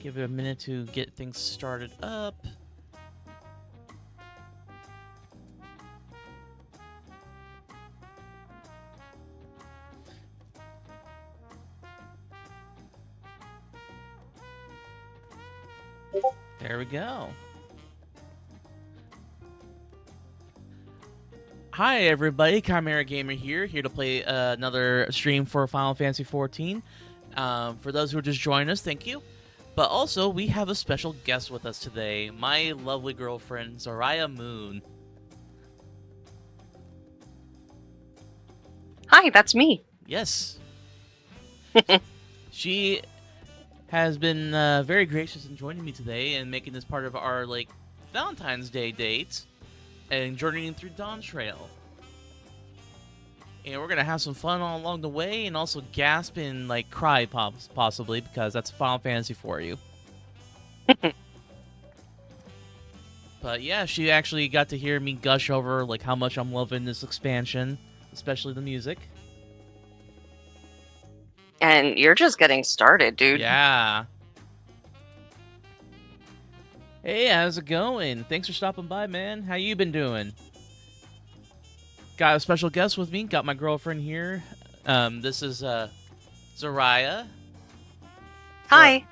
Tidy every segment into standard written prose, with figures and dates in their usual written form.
Give it a minute to get things started up. There we go. Hi everybody, Chimera Gamer here to play another stream for Final Fantasy XIV. For those who are just joining us, thank you. But also, we have a special guest with us today, my lovely girlfriend, Zaraya Moon. Hi, that's me. Yes. She has been very gracious in joining me today and making this part of our, Valentine's Day date and journeying through Dawn Trail. And we're going to have some fun all along the way and also gasp and, cry possibly because that's Final Fantasy for you. But yeah, she actually got to hear me gush over, how much I'm loving this expansion, especially the music. And you're just getting started, dude. Yeah. Hey, how's it going? Thanks for stopping by, man. How you been doing? Got a special guest with me. Got my girlfriend here. This is Zaraya. Hi.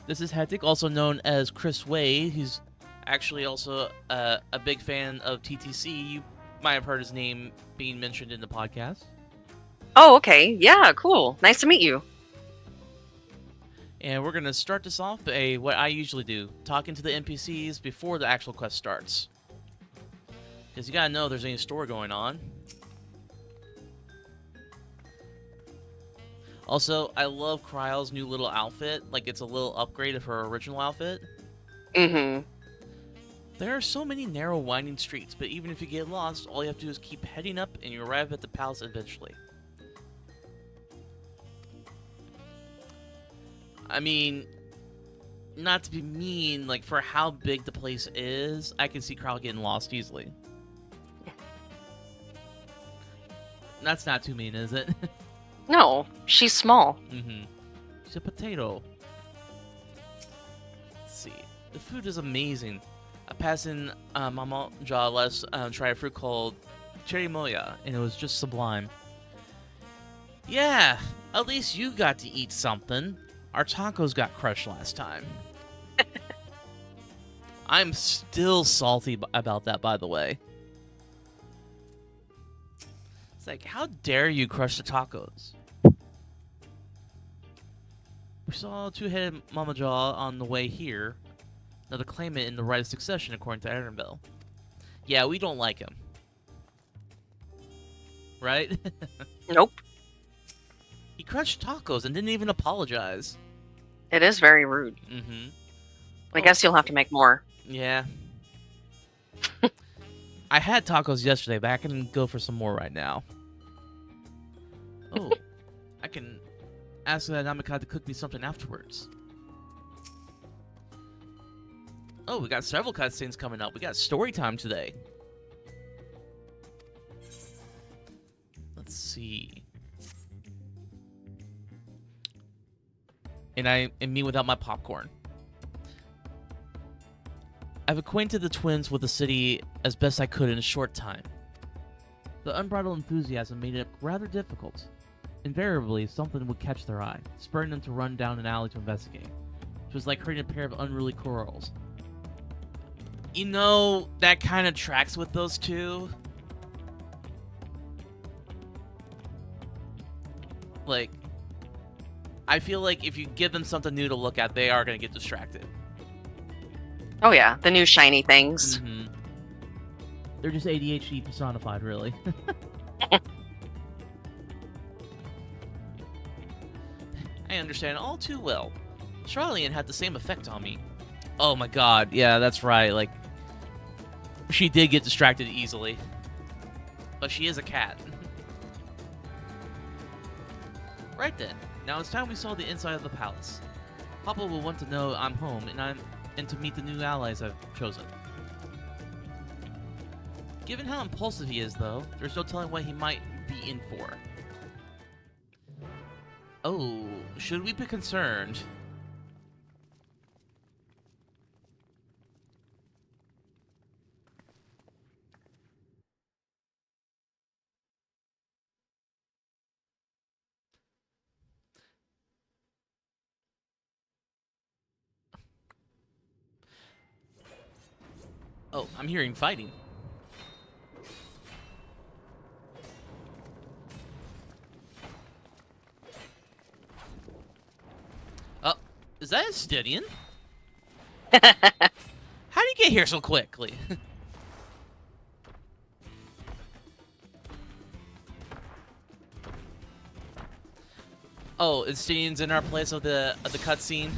This is Hectic, also known as Chris Wade. He's actually also a big fan of TTC. You might have heard his name being mentioned in the podcast. Oh, okay. Yeah, cool. Nice to meet you. And we're going to start this off by what I usually do, talking to the NPCs before the actual quest starts. Because you gotta know if there's any story going on. Also, I love Kryle's new little outfit. It's a little upgrade of her original outfit. Mm-hmm. There are so many narrow, winding streets, but even if you get lost, all you have to do is keep heading up and you arrive at the palace eventually. I mean, not to be mean, for how big the place is, I can see Kryle getting lost easily. That's not too mean, is it? No, she's small. Mm-hmm. She's a potato. Let's see. The food is amazing. I passed in Mama Ja let's try a fruit called Cherry Moya, and it was just sublime. Yeah, at least you got to eat something. Our tacos got crushed last time. I'm still salty about that, by the way. It's how dare you crush the tacos? We saw a two-headed Mama Jaw on the way here. Now to claim it in the right of succession, according to Aaronville. Yeah, we don't like him. Right? Nope. He crushed tacos and didn't even apologize. It is very rude. Mm-hmm. I guess you'll have to make more. Yeah. I had tacos yesterday, but I can go for some more right now. Oh, I can ask Namika to cook me something afterwards. Oh, we got several cutscenes coming up. We got story time today. Let's see. And me without my popcorn. I've acquainted the twins with the city as best I could in a short time. The unbridled enthusiasm made it rather difficult. Invariably, something would catch their eye, spurring them to run down an alley to investigate. It was like herding a pair of unruly corals. You know, that kind of tracks with those two. I feel like if you give them something new to look at, they are going to get distracted. Oh yeah, the new shiny things. Mm-hmm. They're just ADHD personified, really. I understand all too well. Charlian had the same effect on me. Oh my god, yeah, that's right, she did get distracted easily. But she is a cat. Right then, now it's time we saw the inside of the palace. Papa will want to know I'm home and to meet the new allies I've chosen. Given how impulsive he is, though, there's no telling what he might be in for. Oh, should we be concerned? Oh, I'm hearing fighting. Oh, is that a Stydian? How do you get here so quickly? Oh, is Stydian's in our place of the cutscene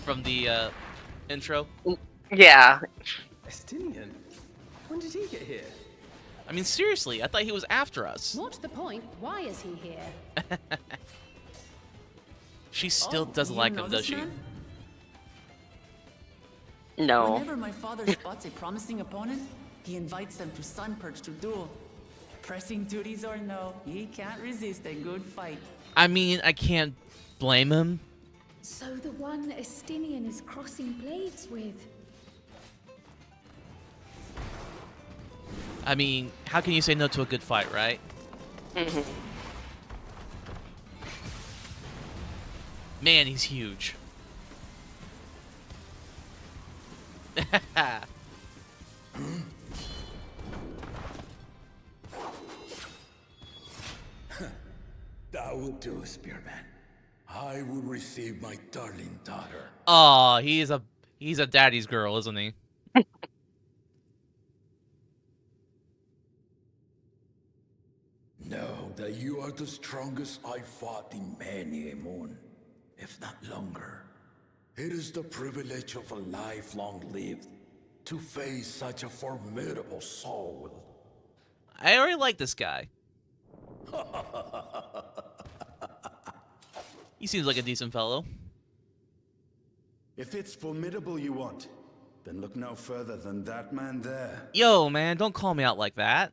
from the intro? Yeah. Estinian? When did he get here? I mean, seriously, I thought he was after us. What's the point? Why is he here? She still doesn't you like know him, this does she? man? No. Whenever my father spots a promising opponent, he invites them to Sunperch to duel. Pressing duties or no, he can't resist a good fight. I mean, I can't blame him. So the one Estinian is crossing blades with. I mean, how can you say no to a good fight, right? Mhm. Man, he's huge. That will do, Spearman. I will receive my darling daughter. Oh, he's a daddy's girl, isn't he? Know that you are the strongest I fought in many a moon, if not longer. It is the privilege of a life long lived to face such a formidable soul. I already like this guy. He seems like a decent fellow. If it's formidable you want, then look no further than that man there. Yo, man, don't call me out like that.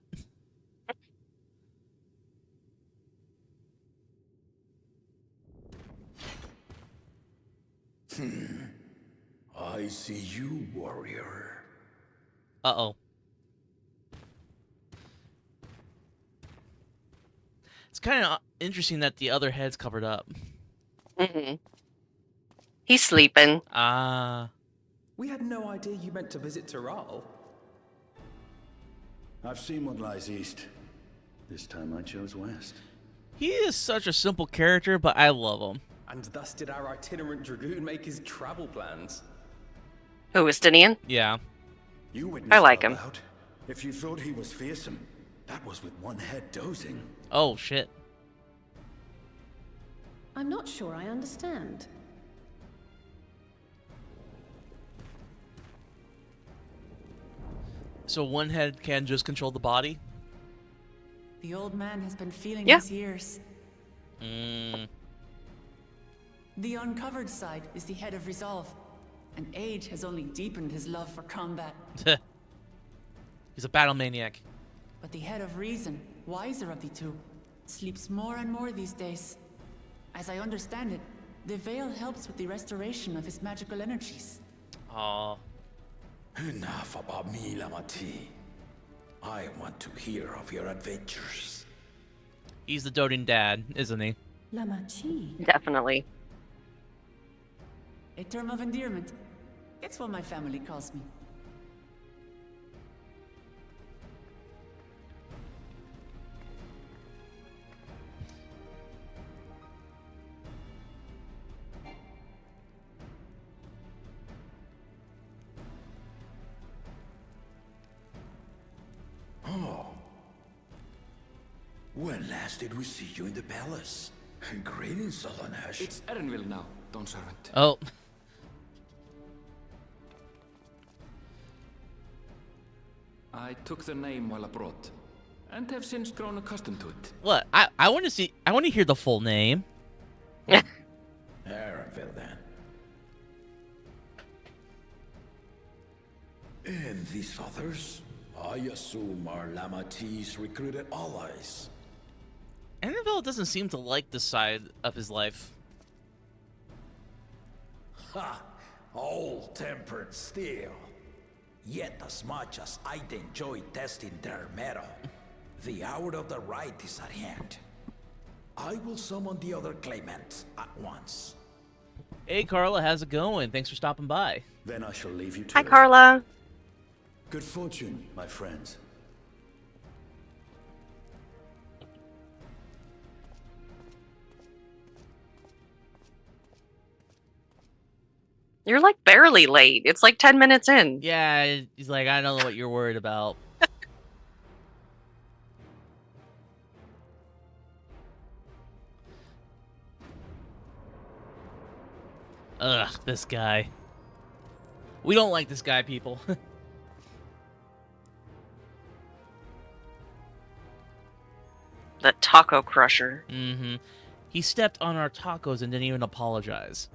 I see you, warrior. Uh-oh. It's kind of interesting that the other head's covered up. Mhm. He's sleeping. Ah. We had no idea you meant to visit Tural. I've seen what lies east. This time I chose west. He is such a simple character, but I love him. And thus did our itinerant dragoon make his travel plans. Who, Estinian? Yeah. You witnessed I like our him. bout. If you thought he was fearsome, that was with one head dozing. Oh, shit. I'm not sure I understand. So one head can just control the body? The old man has been feeling Yeah. his years. Mm. The uncovered side is the head of resolve, and age has only deepened his love for combat. He's a battle maniac. But the head of reason, wiser of the two, sleeps more and more these days. As I understand it, the veil helps with the restoration of his magical energies. Aw. Enough about me, Lamati. I want to hear of your adventures. He's the doting dad, isn't he? Lamachi. Definitely. A term of endearment. It's what my family calls me. Oh. When last did we see you in the palace? Greetings, Solonesh. It's Erenville now, Don Servant. Oh. I took the name while abroad, and have since grown accustomed to it. What? I want to hear the full name. Erenville, then. And these others? I assume are Lamati's recruited allies. Annabelle doesn't seem to like this side of his life. Ha! Old-tempered steel. Yet as much as I'd enjoy testing their metal, the hour of the right is at hand. I will summon the other claimants at once. Hey, Carla, how's it going? Thanks for stopping by. Then I shall leave you to Hi, it. Carla. Good fortune, my friends. You're like barely late. It's like 10 minutes in. Yeah, he's like, I don't know what you're worried about. Ugh, this guy. We don't like this guy, people. The taco crusher. Mm-hmm. He stepped on our tacos and didn't even apologize.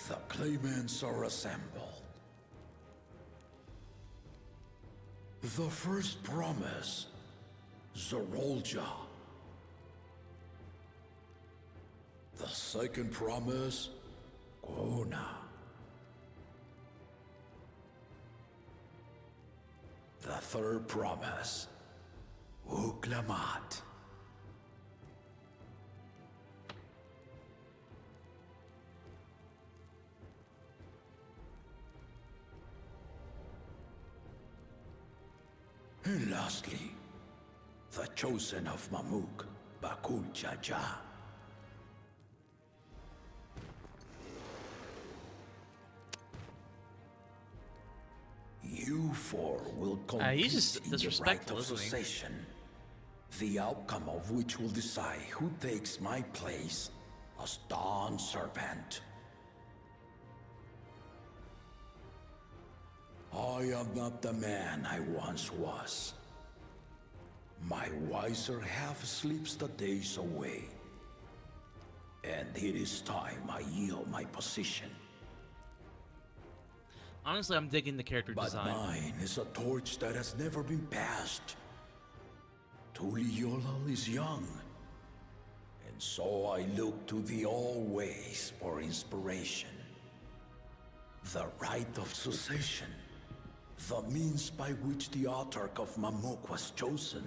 The claimants are assembled. The first promise, Zaraya. The second promise, Gona. The third promise, Uklamat. And lastly, the chosen of Mamuk, Bakul Jaja. You four will compete he's just in the right disrespectful, of isn't he? succession, the outcome of which will decide who takes my place as Dawn Serpent. I am not the man I once was. My wiser half sleeps the days away. And it is time I yield my position. Honestly, I'm digging the character But design. mine is a torch that has never been passed. Tural is young. And so I look to the always for inspiration. The rite of succession. The means by which the autarch of Mamuk was chosen.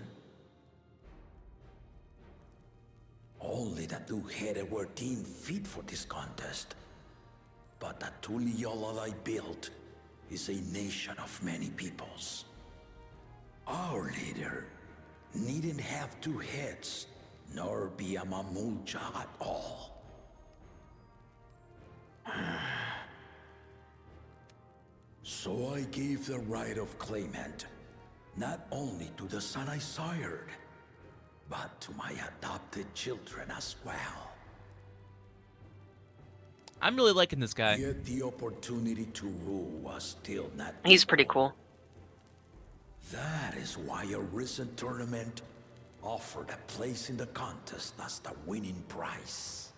Only the two-headed were deemed fit for this contest. But the Tural I built is a nation of many peoples. Our leader needn't have two heads, nor be a Mamulja at all. So I gave the right of claimant, not only to the son I sired, but to my adopted children as well. I'm really liking this guy. Yet the opportunity to rule was still not He's pretty equal. cool. That is why a recent tournament offered a place in the contest as the winning prize.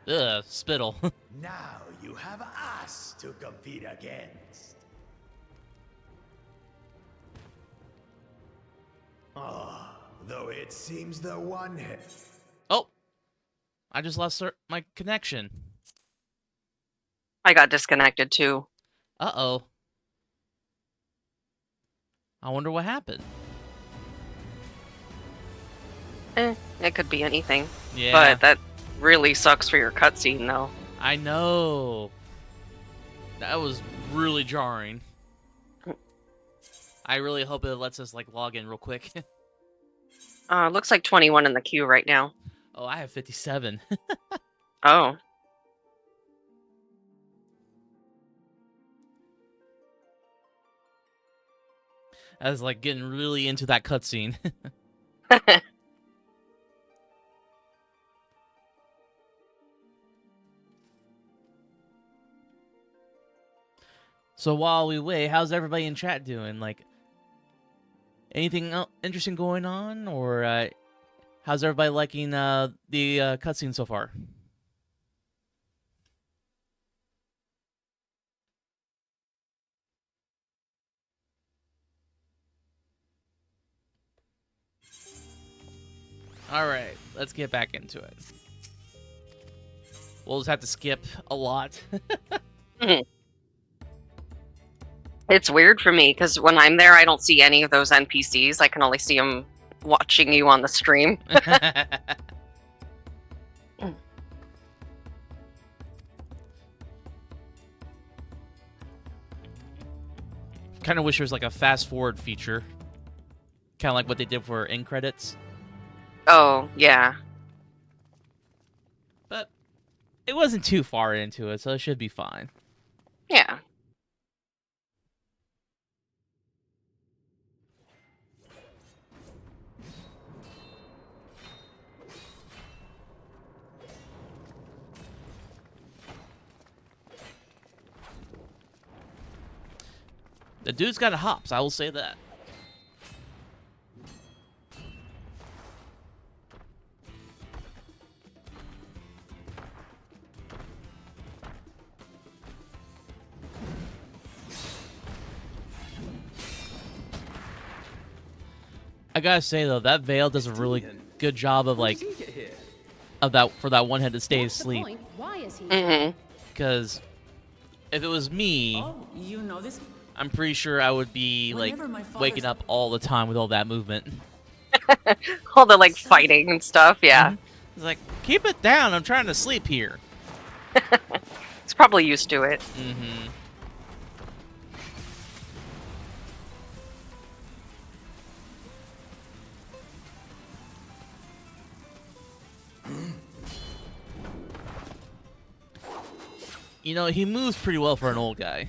Ugh, spittle. Now you have us to compete against. Though it seems the one Oh! I just lost my connection. I got disconnected too. Uh-oh. I wonder what happened. It could be anything. Yeah. But that really sucks for your cutscene, though. I know. That was really jarring. I really hope it lets us, like, log in real quick. Looks like 21 in the queue right now. Oh, I have 57. Oh. I was, like, getting really into that cutscene. So while we wait, how's everybody in chat doing? Like, anything interesting going on? Or how's everybody liking the cutscene so far? Alright, let's get back into it. We'll just have to skip a lot. It's weird for me because when I'm there, I don't see any of those NPCs. I can only see them watching you on the stream. Kind of wish there was like a fast forward feature, kind of like what they did for end credits. Oh, yeah. But it wasn't too far into it, so it should be fine. Yeah. The dude's got hops, I will say that. I gotta say though, that Veil does a really good job of like for that one head to stay asleep. Why is he? Mm-hmm. Because if it was me, Oh, you know this? I'm pretty sure I would be like Whenever my father's- waking up all the time with all that movement. All the like fighting and stuff. Yeah. It's like, keep it down. I'm trying to sleep here. It's probably used to it. Mm-hmm. You know, he moves pretty well for an old guy.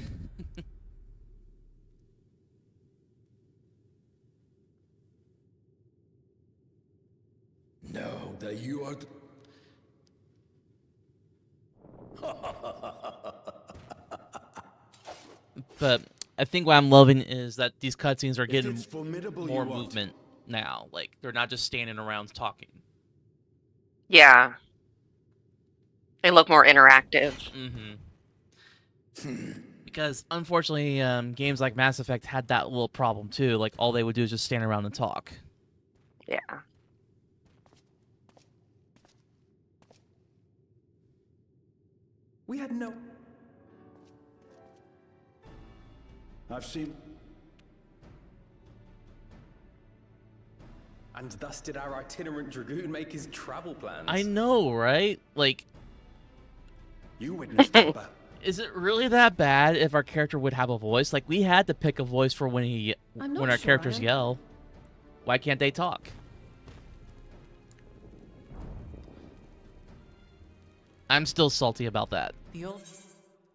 Know that you are. But I think what I'm loving is that these cutscenes are getting it's formidable more you want. movement now. Like, they're not just standing around talking. Yeah. They look more interactive. Mm-hmm. Because, unfortunately, games like Mass Effect had that little problem, too. Like, all they would do is just stand around and talk. Yeah. We had no. I've seen. And thus did our itinerant dragoon make his travel plans. I know, right? Like, You witnessed all that. is it really that bad if our character would have a voice? Like, we had to pick a voice for when I'm not when our sure, characters I- yell. Why can't they talk? I'm still salty about that. The old.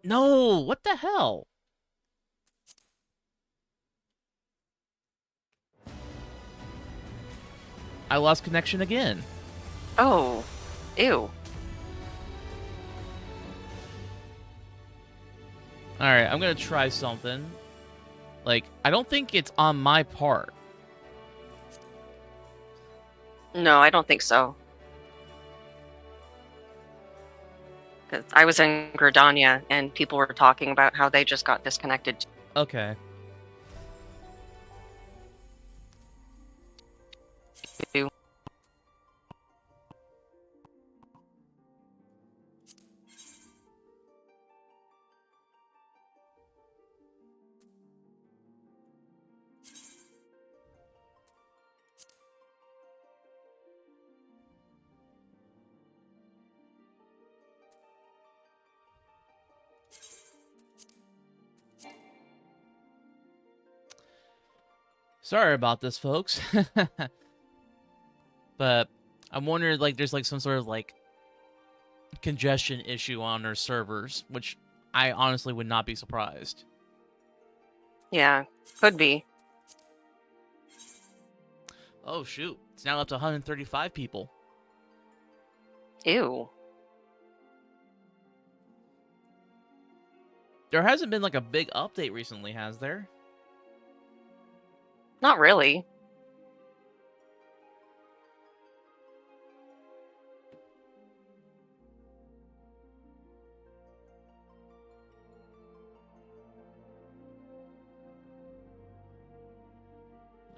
No, what the hell? I lost connection again. Oh. Ew. Alright, I'm gonna try something. Like, I don't think it's on my part. No, I don't think so. 'Cause I was in Gridania and people were talking about how they just got disconnected. Okay. Too. Sorry about this, folks. But I'm wondering, like, there's like some sort of like congestion issue on their servers, which I honestly would not be surprised. Yeah, could be. Oh shoot, it's now up to 135 people. Ew. There hasn't been like a big update recently, has there? Not really.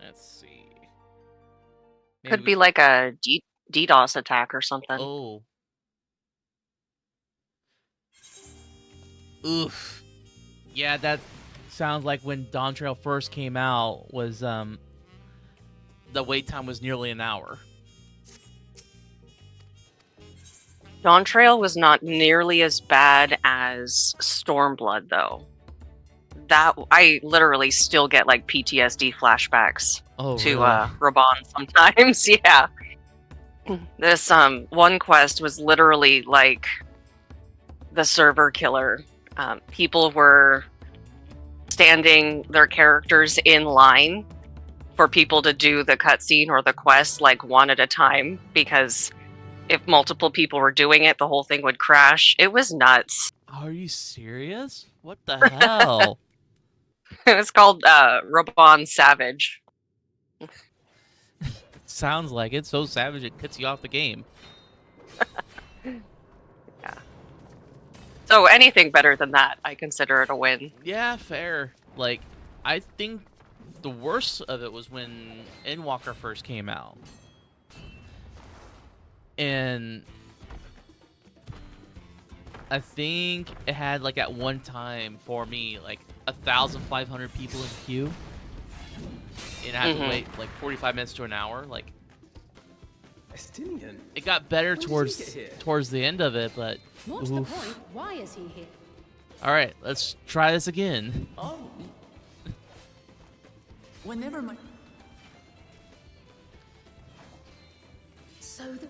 Let's see. Could Maybe be like a DDoS attack or something. Oh. Oof. Yeah, that sounds like when Dawn Trail first came out was the wait time was nearly an hour. Dawn Trail was not nearly as bad as Stormblood, though. That I literally still get like PTSD flashbacks to Really? Raban sometimes. Yeah. This one quest was literally like the server killer. People were standing their characters in line for people to do the cutscene or the quest like one at a time, because if multiple people were doing it, the whole thing would crash. It was nuts. Are you serious? What the hell? It was called Raban Savage. Sounds like it. So savage it cuts you off the game. Yeah. So anything better than that, I consider it a win. Yeah, fair. Like, I think the worst of it was when Endwalker first came out. And I think it had, like, at one time, for me, like, 1,500 people in queue. And I had to wait, like, 45 minutes to an hour. Like, Estinian? it got better When did he towards get here? the end of it, but... What's the oof. point? Why is he here? Alright, let's try this again. Oh, Whenever my... So the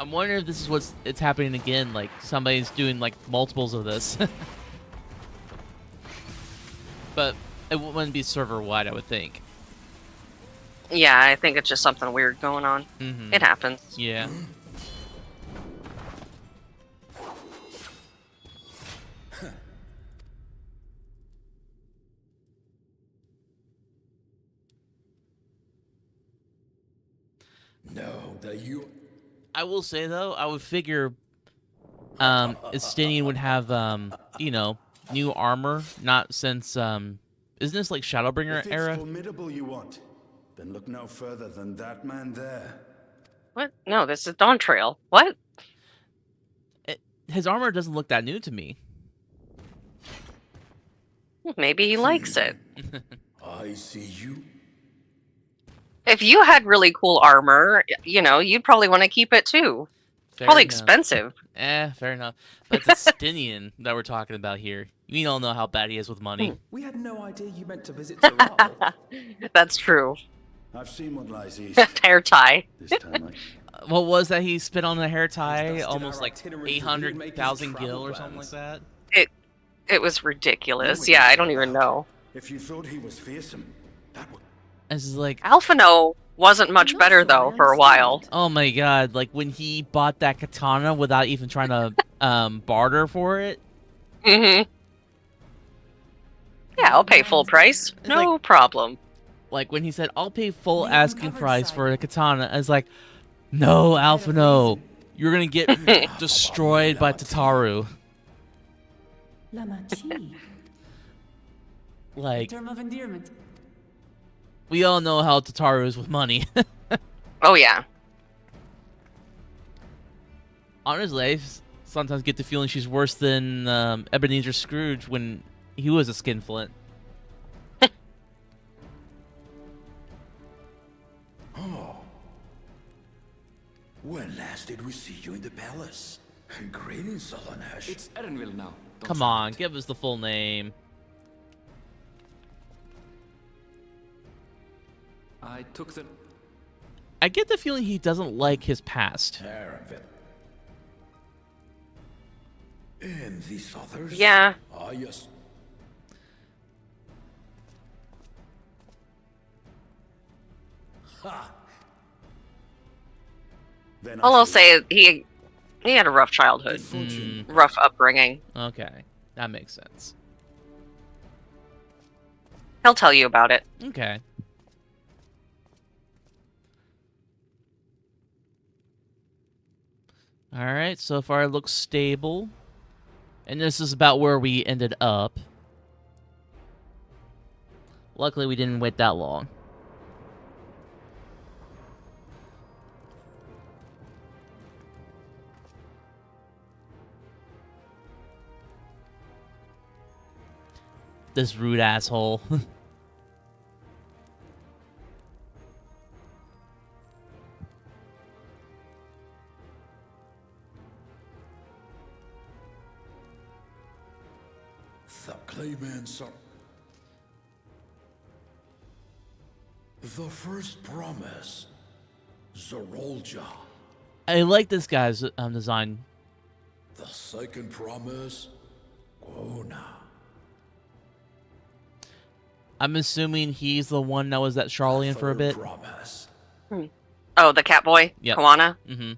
I'm wondering if this is it's happening again, like somebody's doing like multiples of this. But it wouldn't be server wide, I would think. Yeah, I think it's just something weird going on. Mm-hmm. It happens. Yeah. No, that you. I will say though, I would figure Estinian would have you know, new armor, not since isn't this like Shadowbringer If it's era? formidable you want, then look no further than that man there. What? No, this is Dawn Trail. What? His armor doesn't look that new to me. Maybe he likes it. I see you. If you had really cool armor, you know, you'd probably want to keep it too. Fair Probably enough. expensive. Fair enough. But it's Estinian that we're talking about here. We all know how bad he is with money. we had no idea you meant to visit Tural. That's true. I've seen what lies east. Hair tie. This time What was that he spit on the hair tie? dusted Almost our like itinerant 800,000 dragoon gil or making something like travel that? It was ridiculous. Yeah, I don't even know. if you thought he was fearsome, that would. This is like, Alphino wasn't much not better sure though I for a while. understand. oh my god, like when he bought that katana without even trying to barter for it. Mm-hmm. Yeah, I'll pay full price. It's No problem. Like when he said, I'll pay full The asking uncovered price side. for a katana. I was like, no, Alphino, you're gonna get destroyed by Tataru. Lamachi. Like, Term of endearment. we all know how Tataru is with money. Oh yeah. Honestly, sometimes get the feeling she's worse than Ebenezer Scrooge when he was a skinflint. Oh. When last did we see you in the palace? Greetings, Solonash. It's Erenville now. Don't Come forget. on, give us the full name. I took the... I get the feeling he doesn't like his past. Erenville. And these others? Yeah. I just. Ha! Then All I'll shall- say is he had a rough childhood, Fortune. rough upbringing. Okay, that makes sense. He'll tell you about it. Okay. Alright, so far it looks stable. And this is about where we ended up. Luckily, we didn't wait that long. This rude asshole. The claimants are... The first promise, Zaraya. I like this guy's design. The second promise, Gona. I'm assuming he's the one that was that Charlian for a bit. Promise. Oh, the cat boy? Yep. Koana? Mm-hmm.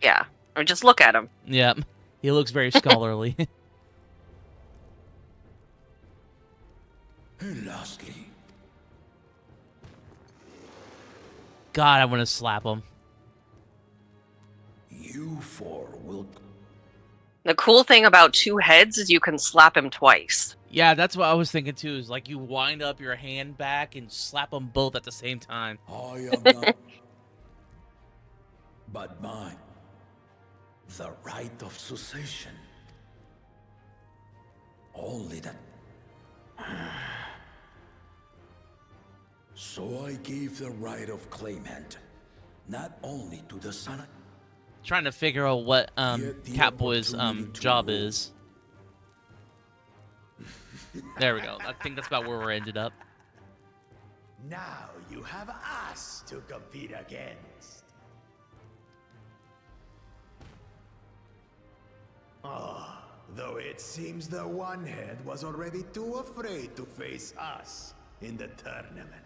Yeah. Or just look at him. Yep. He looks very scholarly. And lastly, God, I want to slap him. you four will... The cool thing about two heads is you can slap him twice. Yeah, that's what I was thinking too. Is like you wind up your hand back and slap them both at the same time. I am not... but mine. The right of succession. Only that... So I gave the right of claimant, not only to the son... Trying to figure out what Catboy's job rule. is. There we go. I think that's about where we're ended up. Now you have us to compete against. Ah, though it seems the one head was already too afraid to face us in the tournament.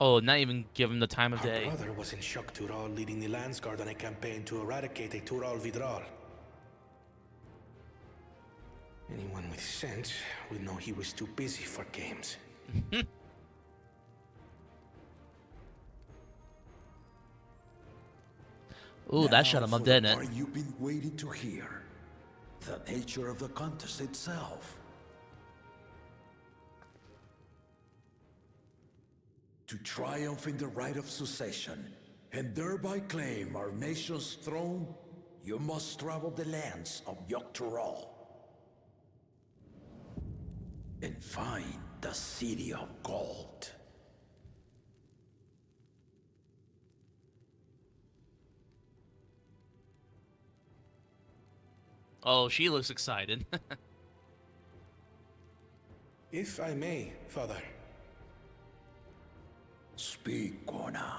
Oh, not even give him the time of Our day. brother was in shock Tural leading the Landsguard on a campaign to eradicate a Tural Vidral. Anyone with sense would know he was too busy for games. Ooh, that shut him up, didn't it? Part you've been waiting to hear. The nature of the contest itself. To triumph in the right of succession, and thereby claim our nation's throne, you must travel the lands of Tural and find the City of Gold. Oh, she looks excited. If I may, Father. Speak, Gona.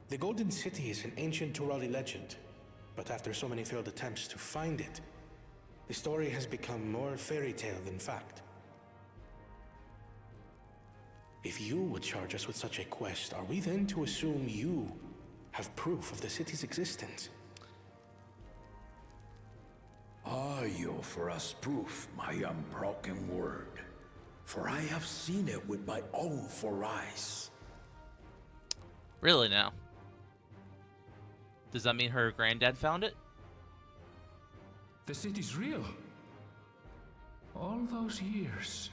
The Golden City is an ancient Turali legend, but after so many failed attempts to find it, the story has become more fairy tale than fact. If you would charge us with such a quest, are we then to assume you have proof of the city's existence? I offer us proof, my unbroken word, for I have seen it with my own 4 eyes. Really now? Does that mean her granddad found it? The city's real. All those years.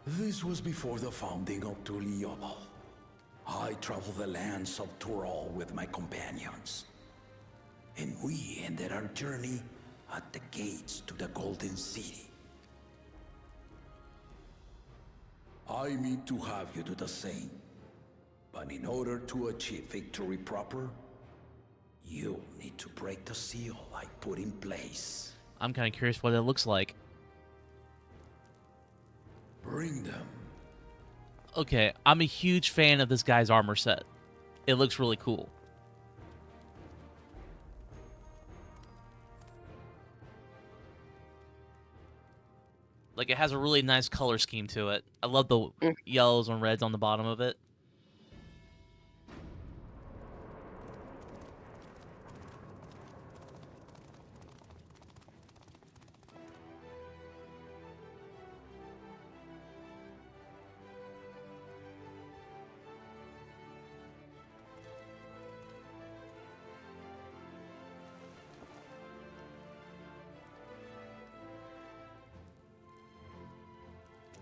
This was before the founding of Tural. I traveled the lands of Tural with my companions. And we ended our journey at the gates to the Golden City. I mean to have you do the same. But in order to achieve victory proper, you'll need to break the seal I put in place. I'm kind of curious what it looks like. Bring them. Okay, I'm a huge fan of this guy's armor set. It looks really cool. Like, it has a really nice color scheme to it. I love the yellows and reds on the bottom of it.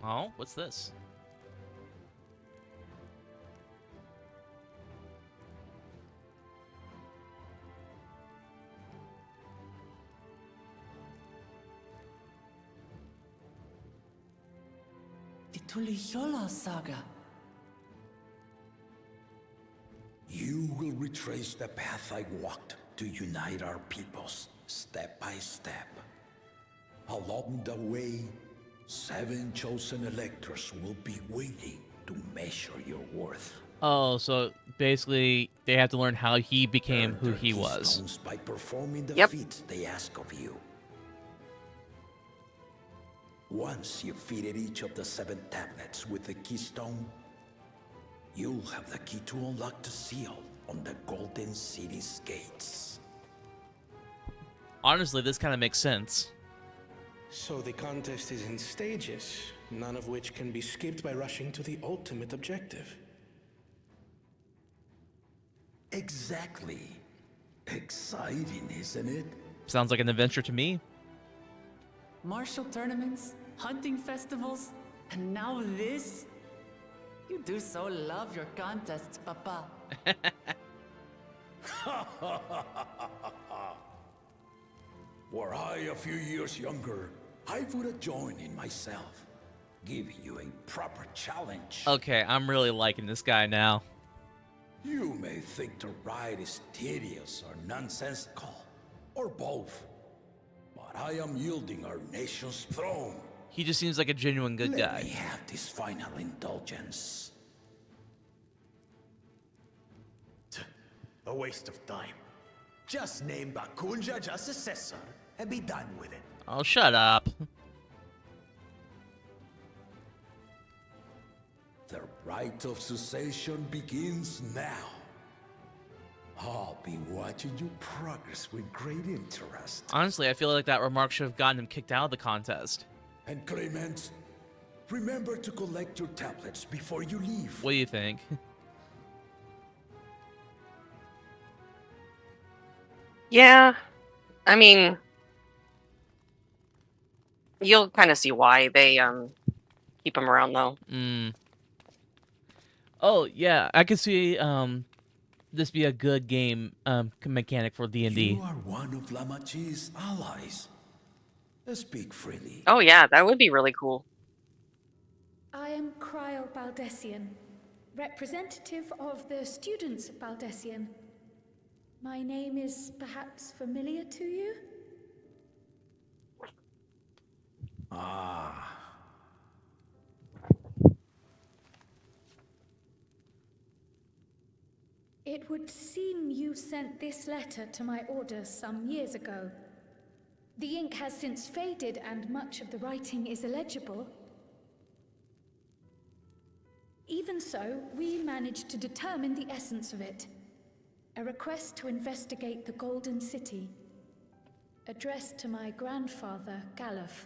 Oh, what's this? Tuliyola saga. You will retrace the path I walked to unite our peoples, step by step. Along the way, 7 chosen electors will be waiting to measure your worth. Oh, so basically they have to learn how he became Earn who their he was. keystones by performing the Yep. feats they ask of you. Once you've fitted each of the 7 tablets with the keystone, you'll have the key to unlock the seal on the Golden City's gates. Honestly, this kind of makes sense. So the contest is in stages, none of which can be skipped by rushing to the ultimate objective. Exactly. Exciting, isn't it? Sounds like an adventure to me. Martial tournaments, hunting festivals, and now this? You do so love your contests, Papa. Were I a few years younger, I would have joined in myself, giving you a proper challenge. Okay, I'm really liking this guy now. You may think the ride is tedious or nonsensical, or both, but I am yielding our nation's throne. He just seems like a genuine good Let guy. me have this final indulgence. A waste of time. Just name Bakunja as successor and be done with it. Oh, shut up. The rite of succession begins now. I'll be watching you progress with great interest. Honestly, I feel like that remark should have gotten him kicked out of the contest. And Clement, remember to collect your tablets before you leave. What do you think? Yeah, I mean, you'll kind of see why they keep him around though. Oh, yeah, I could see this be a good game mechanic for D&D. You are one of Lamachi's allies. Speak freely. Oh yeah, that would be really cool. I am Cryle Baldessian, representative of the students of Baldessian. My name is perhaps familiar to you? Ah. It would seem you sent this letter to my orders some years ago. The ink has since faded and much of the writing is illegible. Even so, we managed to determine the essence of it. A request to investigate the Golden City, addressed to my grandfather, Galuf.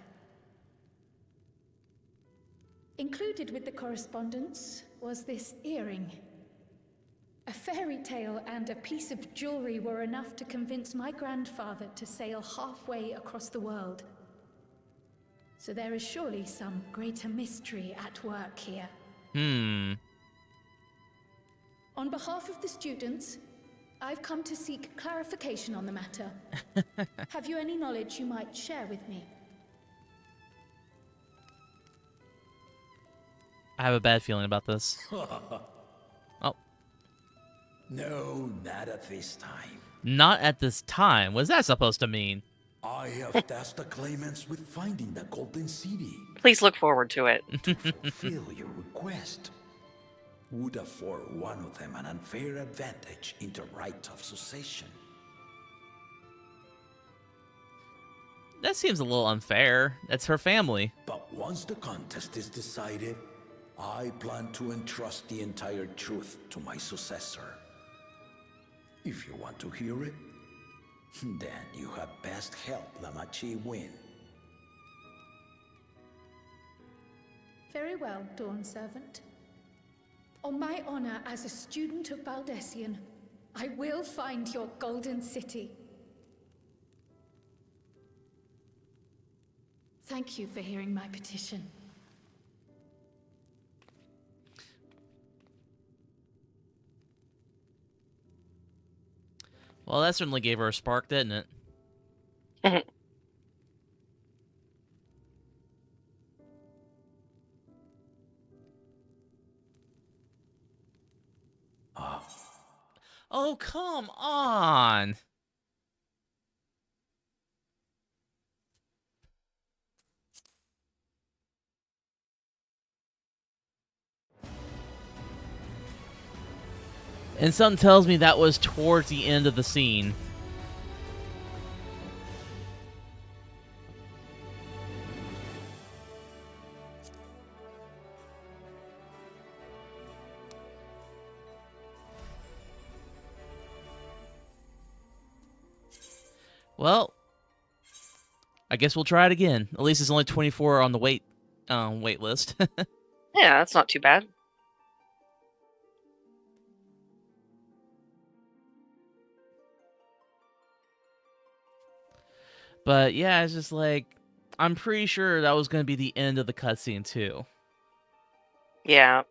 Included with the correspondence was this earring. A fairy tale and a piece of jewelry were enough to convince my grandfather to sail halfway across the world. So there is surely some greater mystery at work here. On behalf of the students, I've come to seek clarification on the matter. Have you any knowledge you might share with me? I have a bad feeling about this. Oh. No, not at this time. Not at this time? What's that supposed to mean? I have tasked the claimants with finding the Golden City. Please look forward to it. To fulfill your request would afford one of them an unfair advantage in the right of succession. That seems a little unfair. That's her family. But once the contest is decided, I plan to entrust the entire truth to my successor. If you want to hear it, then you had best help Lamachi win. Very well, Dawn Servant. On my honor as a student of Baldessian, I will find your Golden City. Thank you for hearing my petition. Well, that certainly gave her a spark, didn't it? Oh, come on! And something tells me that was towards the end of the scene. Well, I guess we'll try it again. At least it's only 24 on the wait list. Yeah, that's not too bad. But yeah, it's just like, I'm pretty sure that was going to be the end of the cutscene too. Yeah.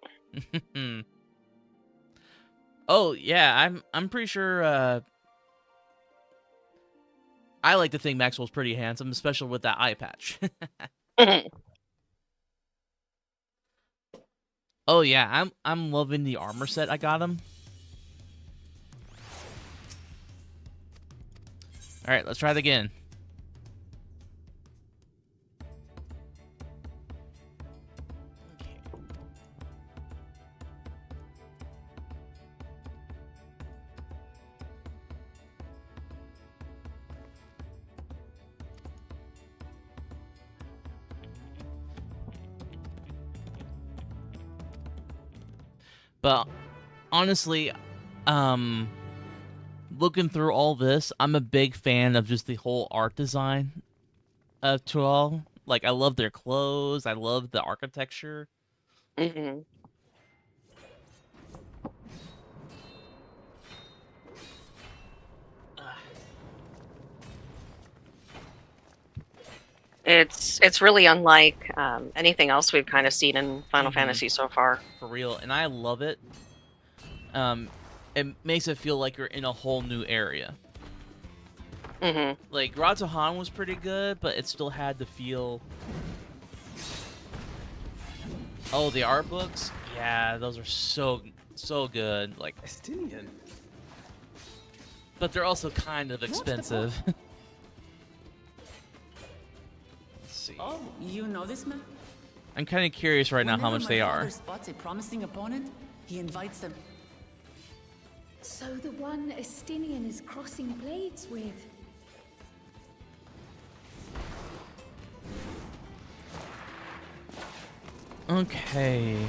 Oh yeah, I'm pretty sure. I like to think Maxwell's pretty handsome, especially with that eye patch. Oh yeah, I'm loving the armor set I got him. All right, let's try it again. But honestly, looking through all this, I'm a big fan of just the whole art design of Tural. Like, I love their clothes. I love the architecture. Mm-hmm. It's really unlike anything else we've kind of seen in Final Fantasy so far. For real, and I love it. It makes it feel like you're in a whole new area. Mm-hmm. Like, Ratahan was pretty good, but it still had the feel. Oh, the art books? Yeah, those are so good. Like, Estinian. but they're also kind of expensive. Let's see. Oh, you know this man? I'm kind of curious right now how much they are. Whenever my father spots a promising opponent, he invites them. So the one Estinian is crossing blades with. Okay.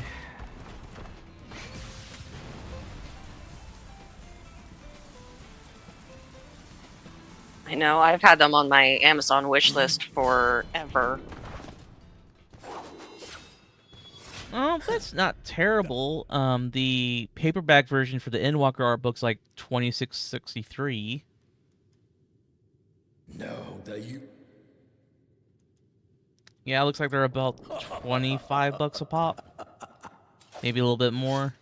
I know, I've had them on my Amazon wish list forever. Oh, that's not terrible. The paperback version for the Endwalker art book's like $26.63. No, that you. Yeah, it looks like they're about $25 a pop. Maybe a little bit more.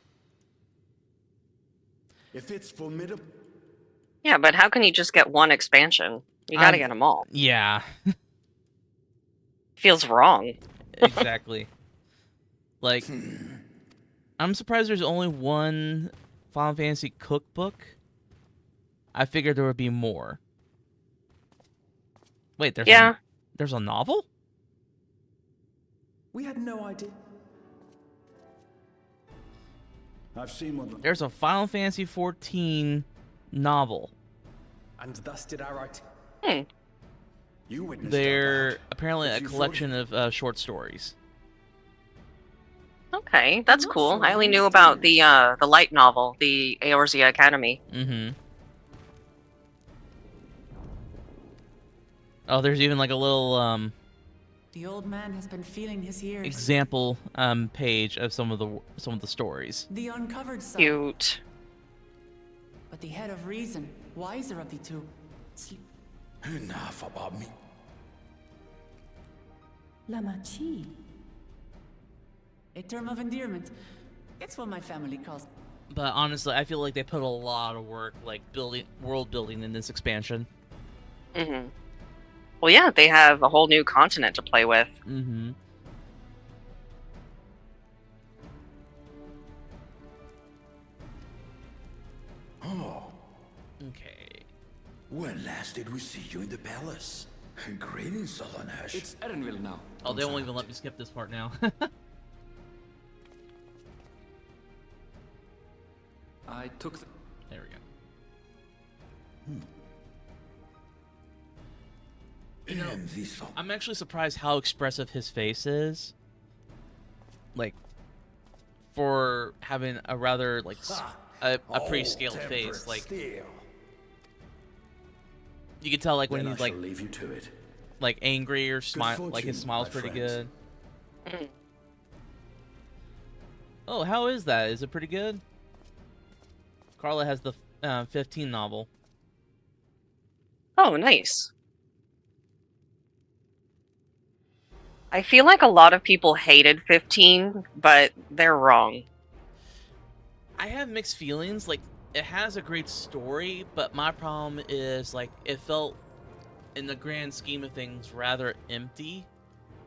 If it's formidable. Yeah, but how can you just get one expansion? You gotta get them all. Yeah, Feels wrong. exactly. Like, I'm surprised there's only one Final Fantasy cookbook. I figured there would be more. Wait, there's a novel? We had no idea. I've seen one. There's a Final Fantasy 14 novel. And thus did our You witnessed They're that. apparently If a you collection of short stories. Okay, that's cool. I only knew about the light novel, the Eorzea Academy. Mm-hmm. Oh, there's even like a little The old man has been feeling his years. example page of some of the stories. The uncovered side. Cute. But the head of reason, wiser of the two. Enough about me. Lamachi. A term of endearment. It's what my family calls. But honestly, I feel like they put a lot of work, like world building in this expansion. Mm-hmm. Well, yeah, they have a whole new continent to play with. Mm-hmm. Oh, Okay. When last did we see you in the palace? Greetings, Solonesh. It's Erenville now. Oh, they Don't won't even shout. let me skip this part now. I took the... There we go. You know, And this I'm actually surprised how expressive his face is. Like, for having a rather, like, a pretty scaled face. Like, Steel. you can tell, like, when Then I he's, shall like, leave you to it. angry or smile. Like, his fortune, smile's my pretty friends. good. Oh, how is that? Is it pretty good? Carla has the 15 novel. Oh, nice. I feel like a lot of people hated 15, but they're wrong. I have mixed feelings. Like, it has a great story, but my problem is, like, it felt, in the grand scheme of things, rather empty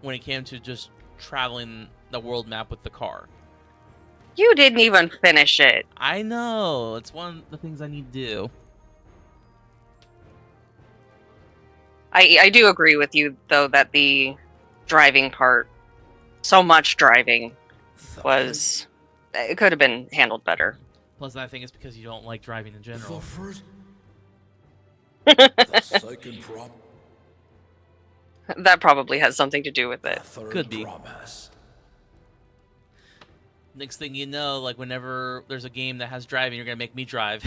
when it came to just traveling the world map with the car. You didn't even finish it. I know. It's one of the things I need to do. I do agree with you, though, that the driving part, so much driving, was... It could have been handled better. Plus, I think it's because you don't like driving in The general. first... the second prop... That probably has something to do with The it. third Could be. promise. Next thing you know, like, whenever there's a game that has driving, you're gonna make me drive.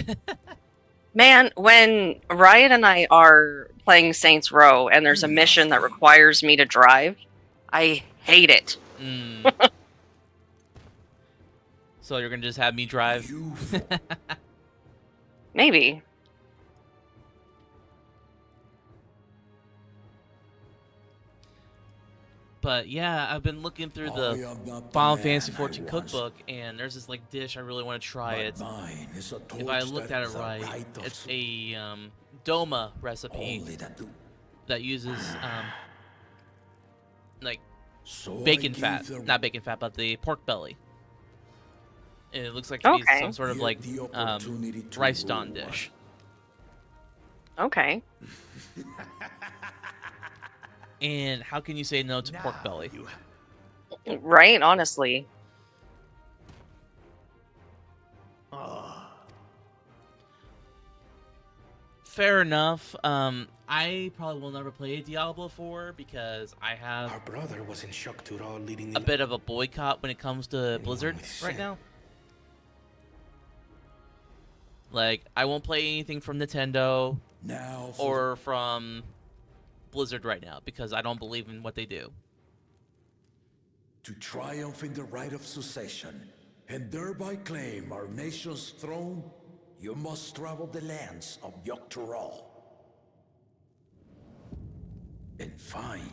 Man, when Riot and I are playing Saints Row and there's a mission that requires me to drive, I hate it. So you're gonna just have me drive? Maybe. But yeah, I've been looking through I the am not the Final man Fantasy I 14 was. cookbook, and there's this like dish I really want to try. But It's, mine is a if I torch looked that at it the right, right of it's a Doma recipe only that do. that uses like So I bacon give fat, the- not bacon fat, but the pork belly. And it looks like to be Okay. some sort of Get like the opportunity to rice don rule dish. Okay. And how can you say no to pork belly? Right, honestly. Fair enough. I probably will never play Diablo 4 because I have Our brother was in shock Tural leading a the... bit of a boycott when it comes to Blizzard with right sin. now. Like, I won't play anything from Nintendo Now or from Blizzard right now because I don't believe in what they do. to triumph in the right of succession and thereby claim our nation's throne, you must travel the lands of Tural and find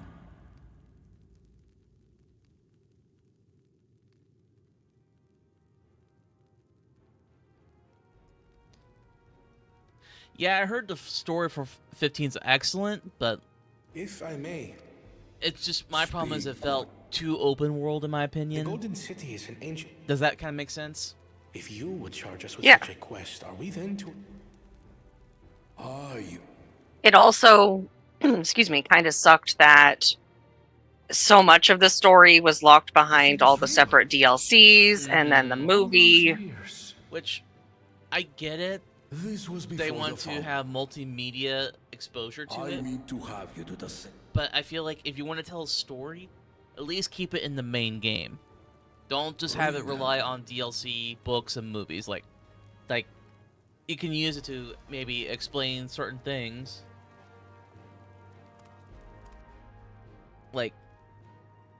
Yeah, I heard the story for 15 is excellent, but If I may, it's just my problem is it Speak felt too open world in my the opinion. Golden City is an ancient... Does that kind of make sense? If you would charge us with Yeah. such a quest, are we then to... you. It also, excuse me, kind of sucked that so much of the story was locked behind all the separate DLCs and then the movie. Which, I get it. This was before They want the to fall. have multimedia exposure to I it. need to have you do the same. But I feel like if you want to tell a story, at least keep it in the main game. Don't just have it rely on DLC, books, and movies. Like, you can use it to maybe explain certain things. Like,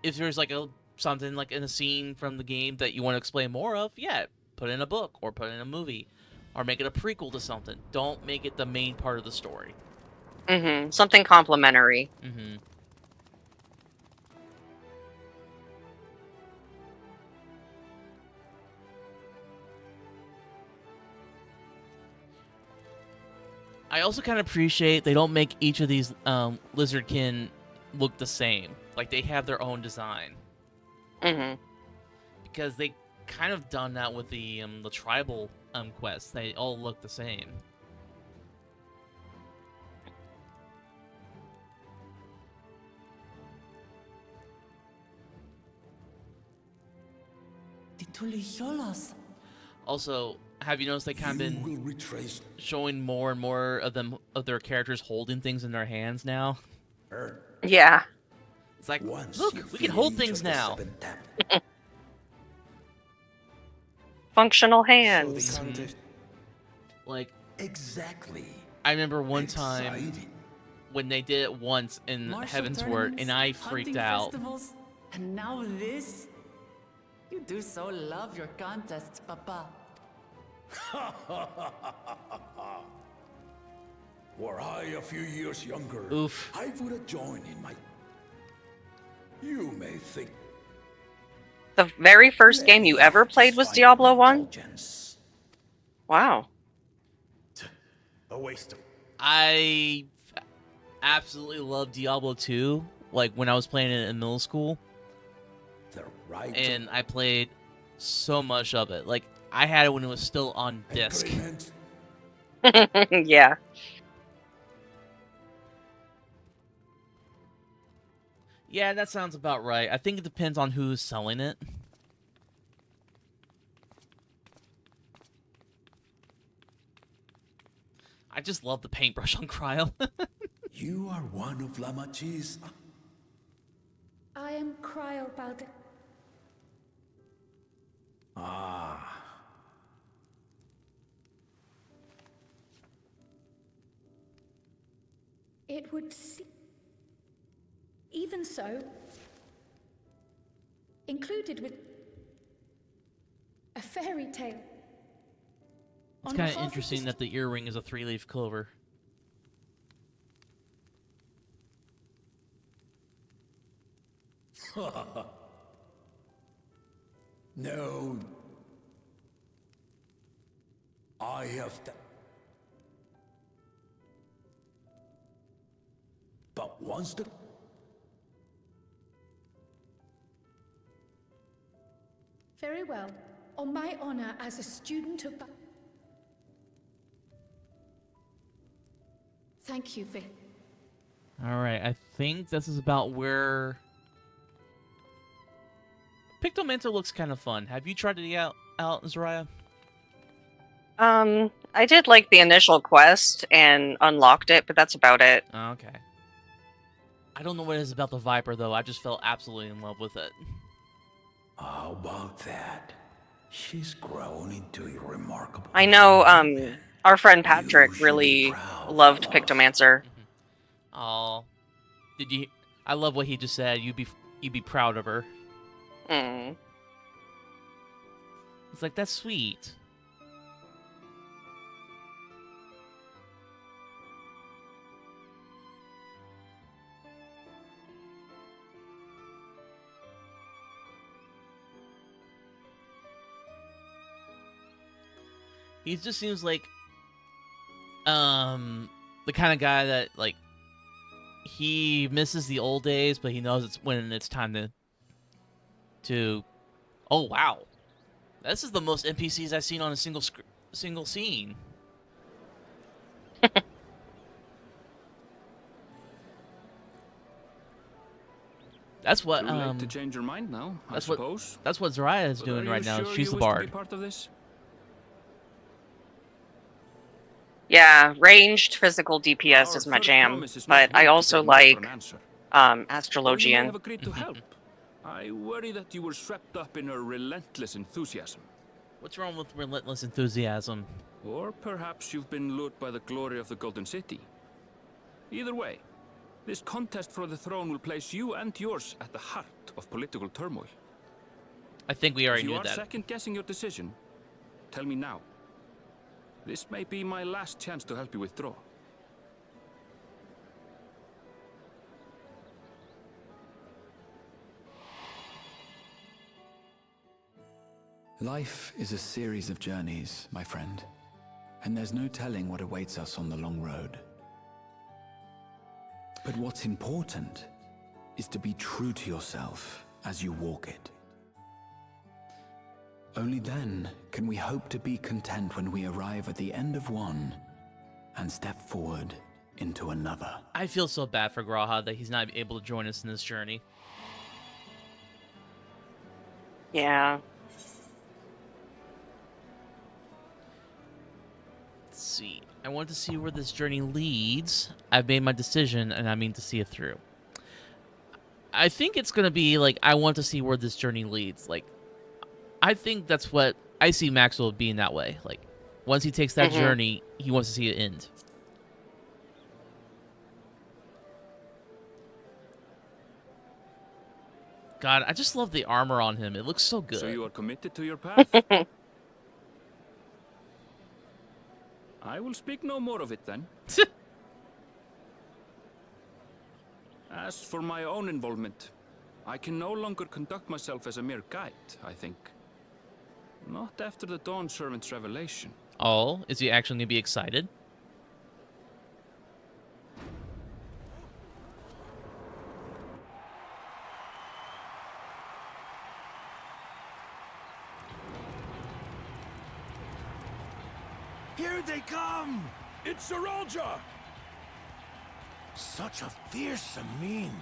if there's like something like in a scene from the game that you want to explain more of, yeah, put it in a book or put it in a movie, or make it a prequel to something. Don't make it the main part of the story. Mm-hmm. Something complimentary. Mm-hmm. I also kind of appreciate they don't make each of these lizardkin look the same. Like, they have their own design. Mm-hmm. Because they kind of done that with the tribal quests. They all look the same. Tulicholos. Also, have you noticed they kind of You will been retrace showing more and more of their characters holding things in their hands now? her Yeah. It's like, once look, you we can finish hold each things of the now. 7 tablets. Functional So the hands. contest. Like, Exactly. I remember one time Exciting. when they did it once in Martial Heavensward, and tournaments, I freaked hunting out. festivals, and now this? You do so love your contests, Papa. Were I a few years younger, Oof. I would have joined in my... You may think... The very first game you ever played was Diablo 1? Indulgence. Wow. A waste of... I absolutely love Diablo 2, like when I was playing it in middle school, The right and I played so much of it. Like, I had it when it was still on disc. agreement. Yeah. Yeah, that sounds about right. I think it depends on who's selling it. I just love the paintbrush on Cryo. You are one of Lamachi's... I am Cryo Balder. Ah. It would seem. Even so, included with a fairy tale. It's On kind of behalf interesting this- that the earring is a 3-leaf clover. No. I have to... But once the... Very well. On my honor as a student of... Thank you, Vic. Alright, I think this is about where... Pictomancer looks kind of fun. Have you tried it out, Zaraya? I did like the initial quest and unlocked it, but that's about it. Oh, okay. I don't know what it is about the Viper, though. I just fell absolutely in love with it. How about that? She's grown into a remarkable... I know, our friend You Patrick should be really proud loved of us. Pictomancer. Oh, did you? I love what he just said. You'd be proud of her. Mm. It's like, that's sweet. He just seems like the kind of guy that, like, he misses the old days, but he knows it's when it's time to oh wow. This is the most NPCs I've seen on a single scene. That's what Too late to change your mind now, I suppose. that's what Zaraya is But doing are right you now. sure She's you the wish to bard. be part of this? Yeah, ranged physical DPS Our is my third jam, promise is but not I one to also take no for like an answer. Or you may Astrologian. have agreed to help. I worry that you were swept up in her relentless enthusiasm. What's wrong with relentless enthusiasm? Or perhaps you've been lured by the glory of the Golden City. Either way, this contest for the throne will place you and yours at the heart of political turmoil. I think we already If you knew are that. second-guessing your decision, tell me now. This may be my last chance to help you withdraw. Life is a series of journeys, my friend, and there's no telling what awaits us on the long road. But what's important is to be true to yourself as you walk it. Only then can we hope to be content when we arrive at the end of one and step forward into another. I feel so bad for Graha that he's not able to join us in this journey. Yeah. see. I want to see where this journey leads. I've made my decision, and I mean to see it through. I think it's gonna be like, I want to see where this journey leads. Like, I think that's what I see Maxwell being that way. Like, once he takes that journey, he wants to see it end. God, I just love the armor on him. It looks so good. So you are committed to your path? I will speak no more of it then. As for my own involvement, I can no longer conduct myself as a mere guide, I think. Not after the Dawn Servant's revelation. Oh, is he actually going to be excited? Here they come! It's Zaraya! Such a fearsome mien.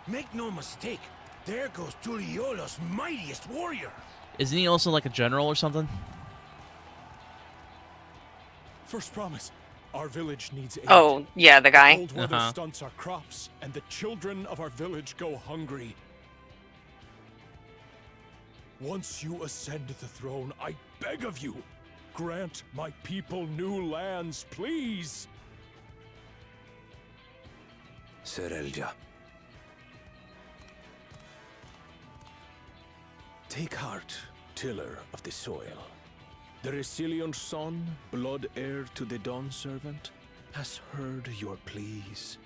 Make no mistake, there goes Tuliola's mightiest warrior. Isn't he also like a general or something? First promise. Our village needs aid. Oh, yeah, the guy. Cold weather stunts our crops, and the children of our village go hungry. Once you ascend the throne, I beg of you, grant my people new lands, please. Zaraya. Take heart, tiller of the soil. The Resilient son, blood heir to the Dawn Servant, has heard your pleas.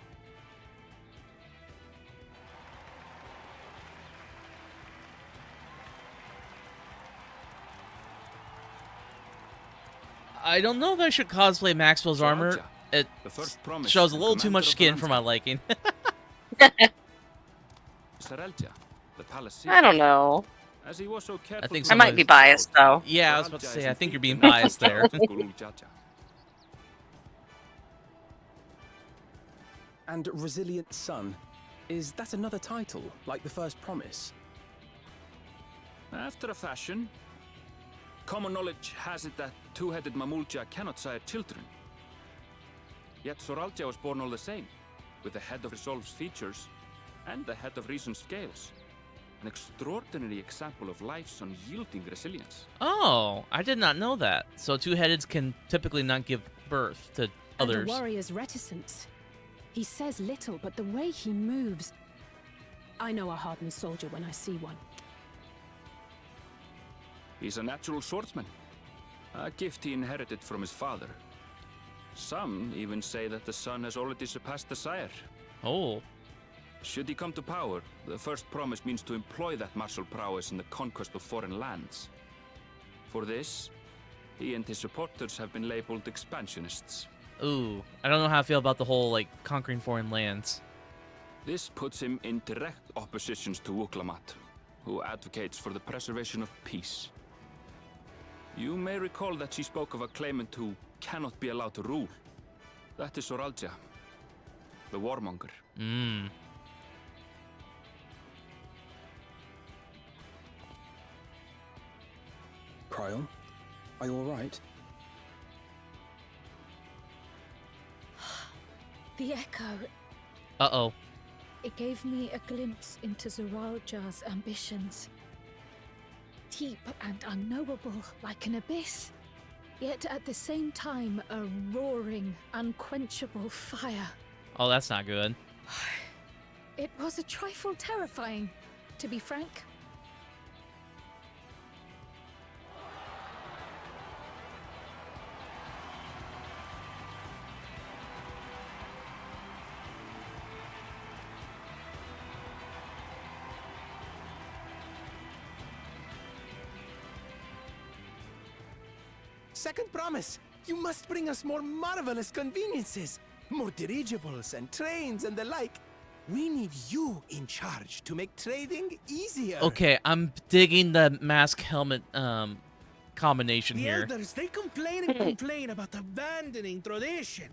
I don't know if I should cosplay Maxwell's armor. It shows a little too much skin for my liking. I don't know. As he was so I think I might be biased, though. Yeah, I was about to say, I think you're being biased there. And Resilient Son, is that another title, like the first promise? After a fashion. Common knowledge has it that two-headed Mamulja cannot sire children. Yet Zaraya was born all the same, with the head of Resolve's features and the head of Reason's scales. An extraordinary example of life's unyielding resilience. Oh, I did not know that. So two-headeds can typically not give birth to others. And the warrior's reticence. He says little, but the way he moves... I know a hardened soldier when I see one. He's a natural swordsman, a gift he inherited from his father. Some even say that the son has already surpassed the sire. Oh. Should he come to power, the first promise means to employ that martial prowess in the conquest of foreign lands. For this, he and his supporters have been labeled expansionists. Ooh, I don't know how I feel about the whole, like, conquering foreign lands. This puts him in direct opposition to Wuklamat, who advocates for the preservation of peace. You may recall that she spoke of a claimant who cannot be allowed to rule. That is Zaraya, the warmonger. Cryon, are you alright? The echo. Uh-oh. It gave me a glimpse into Zaraya's ambitions. Deep and unknowable, like an abyss. Yet at the same time, a roaring, unquenchable fire. Oh, that's not good. It was a trifle terrifying, to be frank. Second promise, you must bring us more marvelous conveniences. More dirigibles and trains and the like. We need you in charge to make trading easier. Okay, I'm digging the mask helmet combination here. The elders, they complain and complain about abandoning tradition.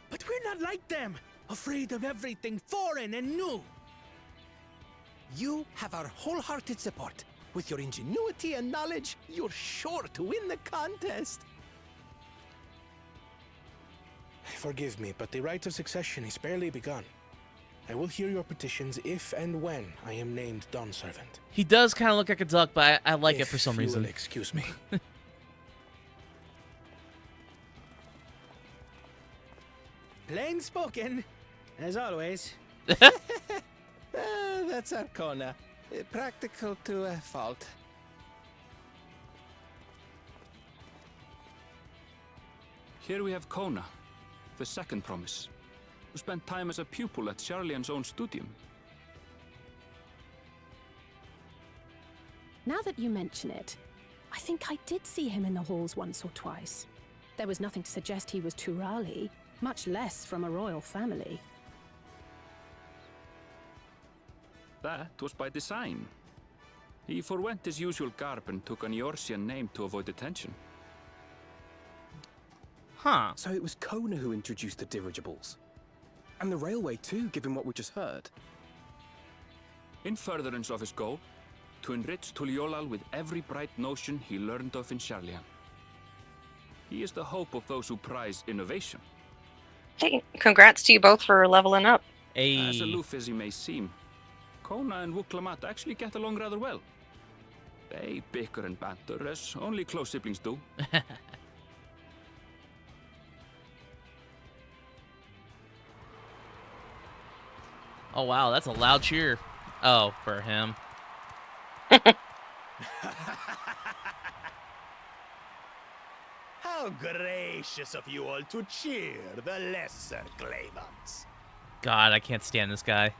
But we're not like them, afraid of everything foreign and new. You have our wholehearted support. With your ingenuity and knowledge, you're sure to win the contest. Forgive me, but the rite of succession is barely begun. I will hear your petitions if and when I am named Dawn Servant. He does kind of look like a duck, but I like it for some If you reason. will excuse me. Plain spoken, as always. That's Arcona. Practical to a fault. Here we have Kona, the second promise, who spent time as a pupil at Charlian's own studium. Now that you mention it, I think I did see him in the halls once or twice. There was nothing to suggest he was Turali, much less from a royal family. That was by design. He forwent his usual garb and took an Eorzean name to avoid attention. Huh. So it was Kona who introduced the dirigibles. And the railway too, given what we just heard. In furtherance of his goal, to enrich Tuliolal with every bright notion he learned of in Charlian. He is the hope of those who prize innovation. Hey, congrats to you both for leveling up. As aloof as he may seem, Kona and Wuklamat actually get along rather well. They bicker and banter as only close siblings do. Oh wow, that's a loud cheer. Oh, for him. How gracious of you all to cheer the lesser claimants. God, I can't stand this guy.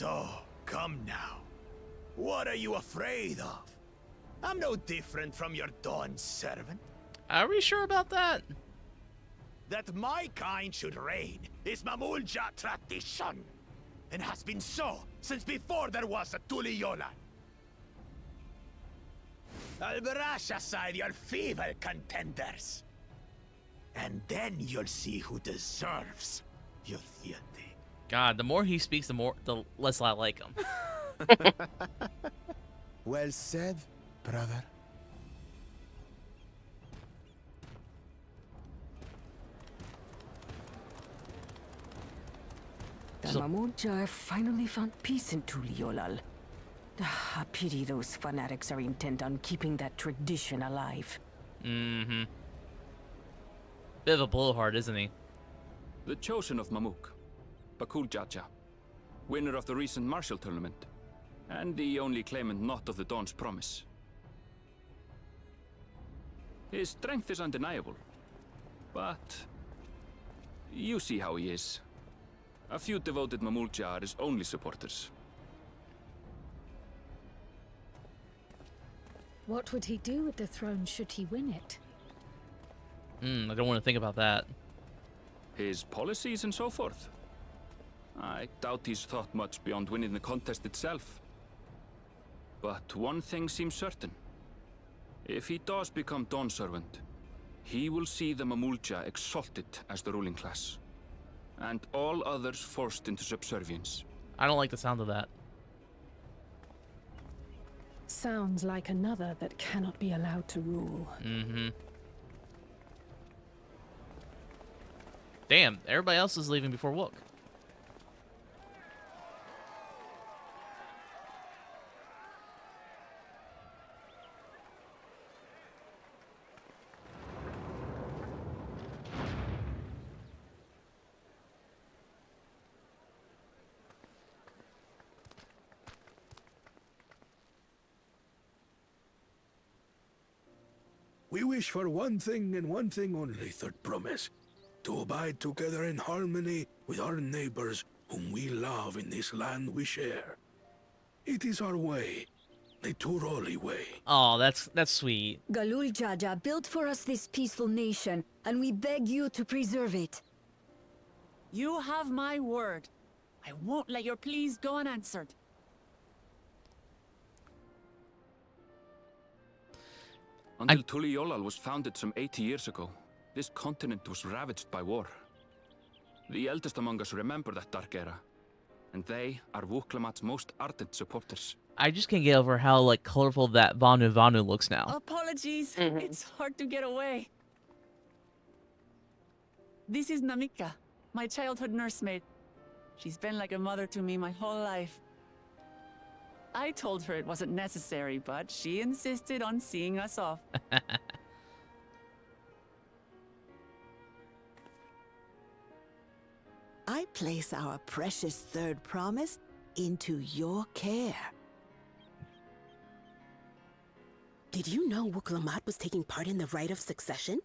Oh, come now. What are you afraid of? I'm no different from your Dawn servant. Are we sure about that? That my kind should reign is Mamulja tradition, and has been so since before there was a Tuliyolan. I'll brush aside your feeble contenders, and then you'll see who deserves your fealty. God, the more he speaks, the less I like him. Well said, brother. The Mamulja finally found peace in Tuliolal. A pity those fanatics are intent on keeping that tradition alive. Mm-hmm. Bit of a blowhard, isn't he? The chosen of Mamuk, Bakul Jaja, winner of the recent martial tournament, and the only claimant not of the Dawn's promise. His strength is undeniable, but you see how he is. A few devoted Mamulja are his only supporters. What would he do with the throne should he win it? I don't want to think about that. His policies and so forth. I doubt he's thought much beyond winning the contest itself. But one thing seems certain. If he does become Dawn Servant, he will see the Mamulja exalted as the ruling class, and all others forced into subservience. I don't like the sound of that. Sounds like another that cannot be allowed to rule. Mm-hmm. Damn, everybody else is leaving before Wook. We wish for one thing and one thing only, third promise. To abide together in harmony with our neighbors whom we love in this land we share. It is our way, the Turali way. Oh, that's sweet. Galul Jaja built for us this peaceful nation, and we beg you to preserve it. You have my word. I won't let your pleas go unanswered. Until Tuliolal was founded some 80 years ago, this continent was ravaged by war. The eldest among us remember that dark era, and they are Wuklamat's most ardent supporters. I just can't get over how like colorful that Vanu Vanu looks now. Apologies, it's hard to get away. This is Namika, my childhood nursemaid. She's been like a mother to me my whole life. I told her it wasn't necessary, but she insisted on seeing us off. I place our precious third promise into your care. Did you know Wuklamat was taking part in the rite of succession?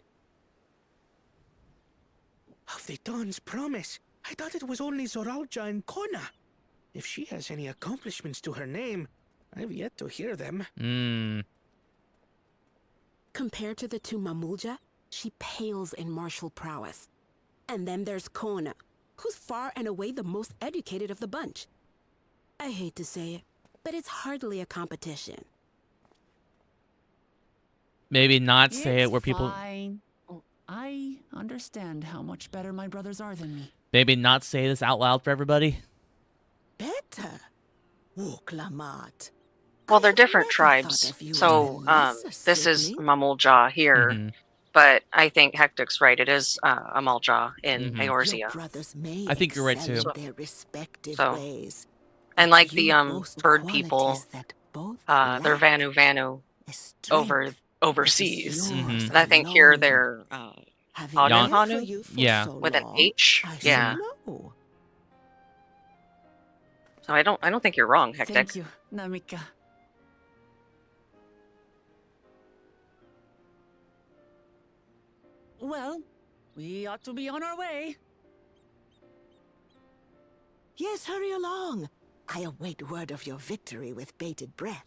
Of the Dawn's promise? I thought it was only Zoralja and Kona. If she has any accomplishments to her name, I've yet to hear them. Compared to the two Mamulja, she pales in martial prowess. And then there's Kona, who's far and away the most educated of the bunch. I hate to say it, but it's hardly a competition. Maybe not say it where people... Fine. I understand how much better my brothers are than me. Maybe not say this out loud for everybody. Better? Wuklamat. Well, they're different tribes. So, this is Mamulja here. But I think Hectic's right. It is Amalja in Eorzea. I think you're right, too. And like the bird people, they're Vanu Vanu overseas. And I think here they're Hanu Hanu? Yeah. With an H? Yeah. So I don't think you're wrong, Hectic. Thank you, Namika. Well, we ought to be on our way. Yes, hurry along. I await word of your victory with bated breath.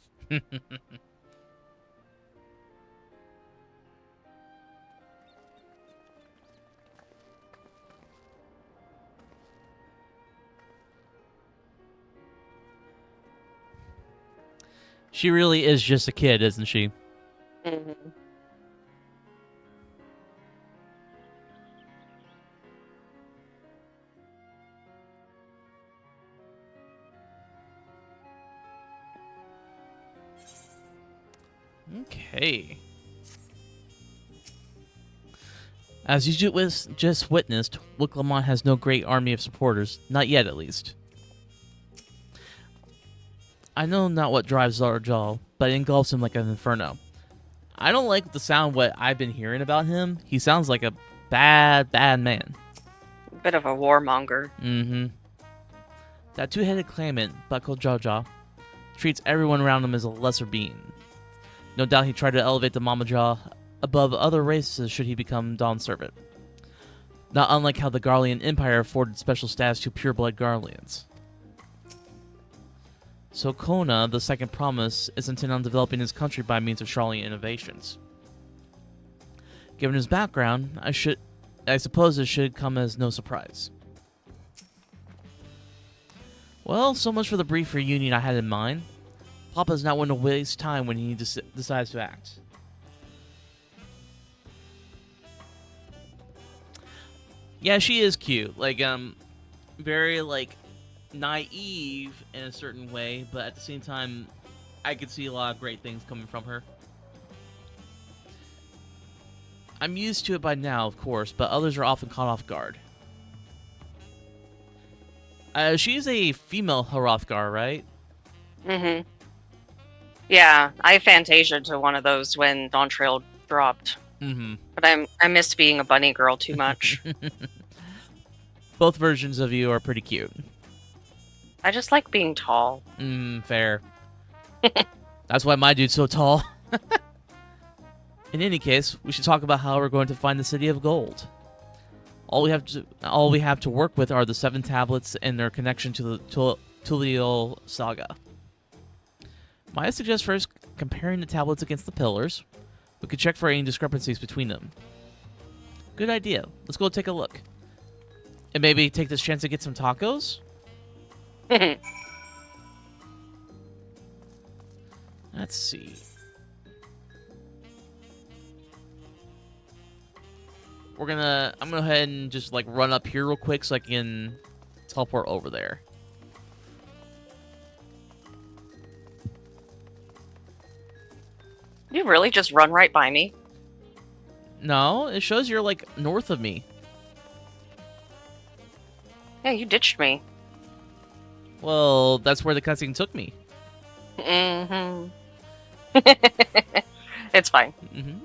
She really is just a kid, isn't she? Okay. As you just witnessed, Wuklamat has no great army of supporters. Not yet, at least. I know not what drives Zarajal, but it engulfs him like an inferno. I don't like the sound what I've been hearing about him. He sounds like a bad man. Bit of a warmonger. That two-headed claimant, Bako Jaja, treats everyone around him as a lesser being. No doubt he tried to elevate the Mamaja above other races should he become Dawn's servant. Not unlike how the Garlean Empire afforded special status to pure-blood Garleans. So Kona, the second promise, is intent on developing his country by means of Charlian innovations. Given his background, I suppose it should come as no surprise. Well, so much for the brief reunion I had in mind. Papa's not one to waste time when he decides to act. Yeah, she is cute. Like, very, like, naive in a certain way, but at the same time, I could see a lot of great things coming from her. I'm used to it by now, of course, but others are often caught off guard. She's a female Hrothgar, right? Yeah, I fantasiaed to one of those when Dawn Trail dropped. But I missed being a bunny girl too much. Both versions of you are pretty cute. I just like being tall. Fair. That's why my dude's so tall. In any case, we should talk about how we're going to find the City of Gold. All we have to work with are the 7 tablets and their connection to the Tural saga. Might I suggest first comparing the tablets against the pillars? We could check for any discrepancies between them. Good idea. Let's go take a look. And maybe take this chance to get some tacos? Let's see. I'm gonna go ahead and just like run up here real quick so I can teleport over there. You really just run right by me? No, it shows you're like north of me. Yeah, you ditched me. Well, that's where the cutscene took me. Mm-hmm. It's fine.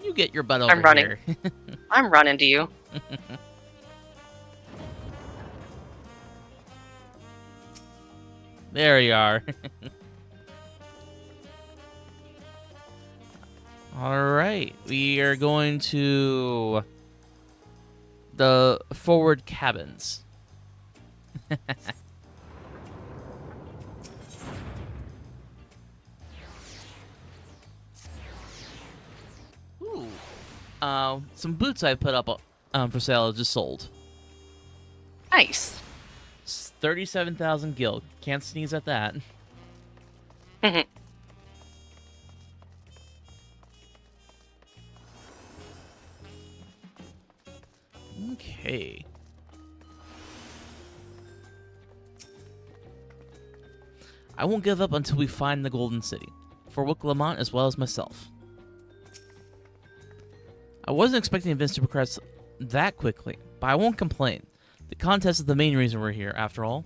You get your butt over I'm running. here. I'm running to you. There you are. Alright, we are going to the forward cabins. Ooh. Some boots I put up for sale just sold. Nice. 37,000 gil. Can't sneeze at that. Okay. I won't give up until we find the Golden City, for Wick Lamont as well as myself. I wasn't expecting events to progress that quickly, but I won't complain. The contest is the main reason we're here, after all.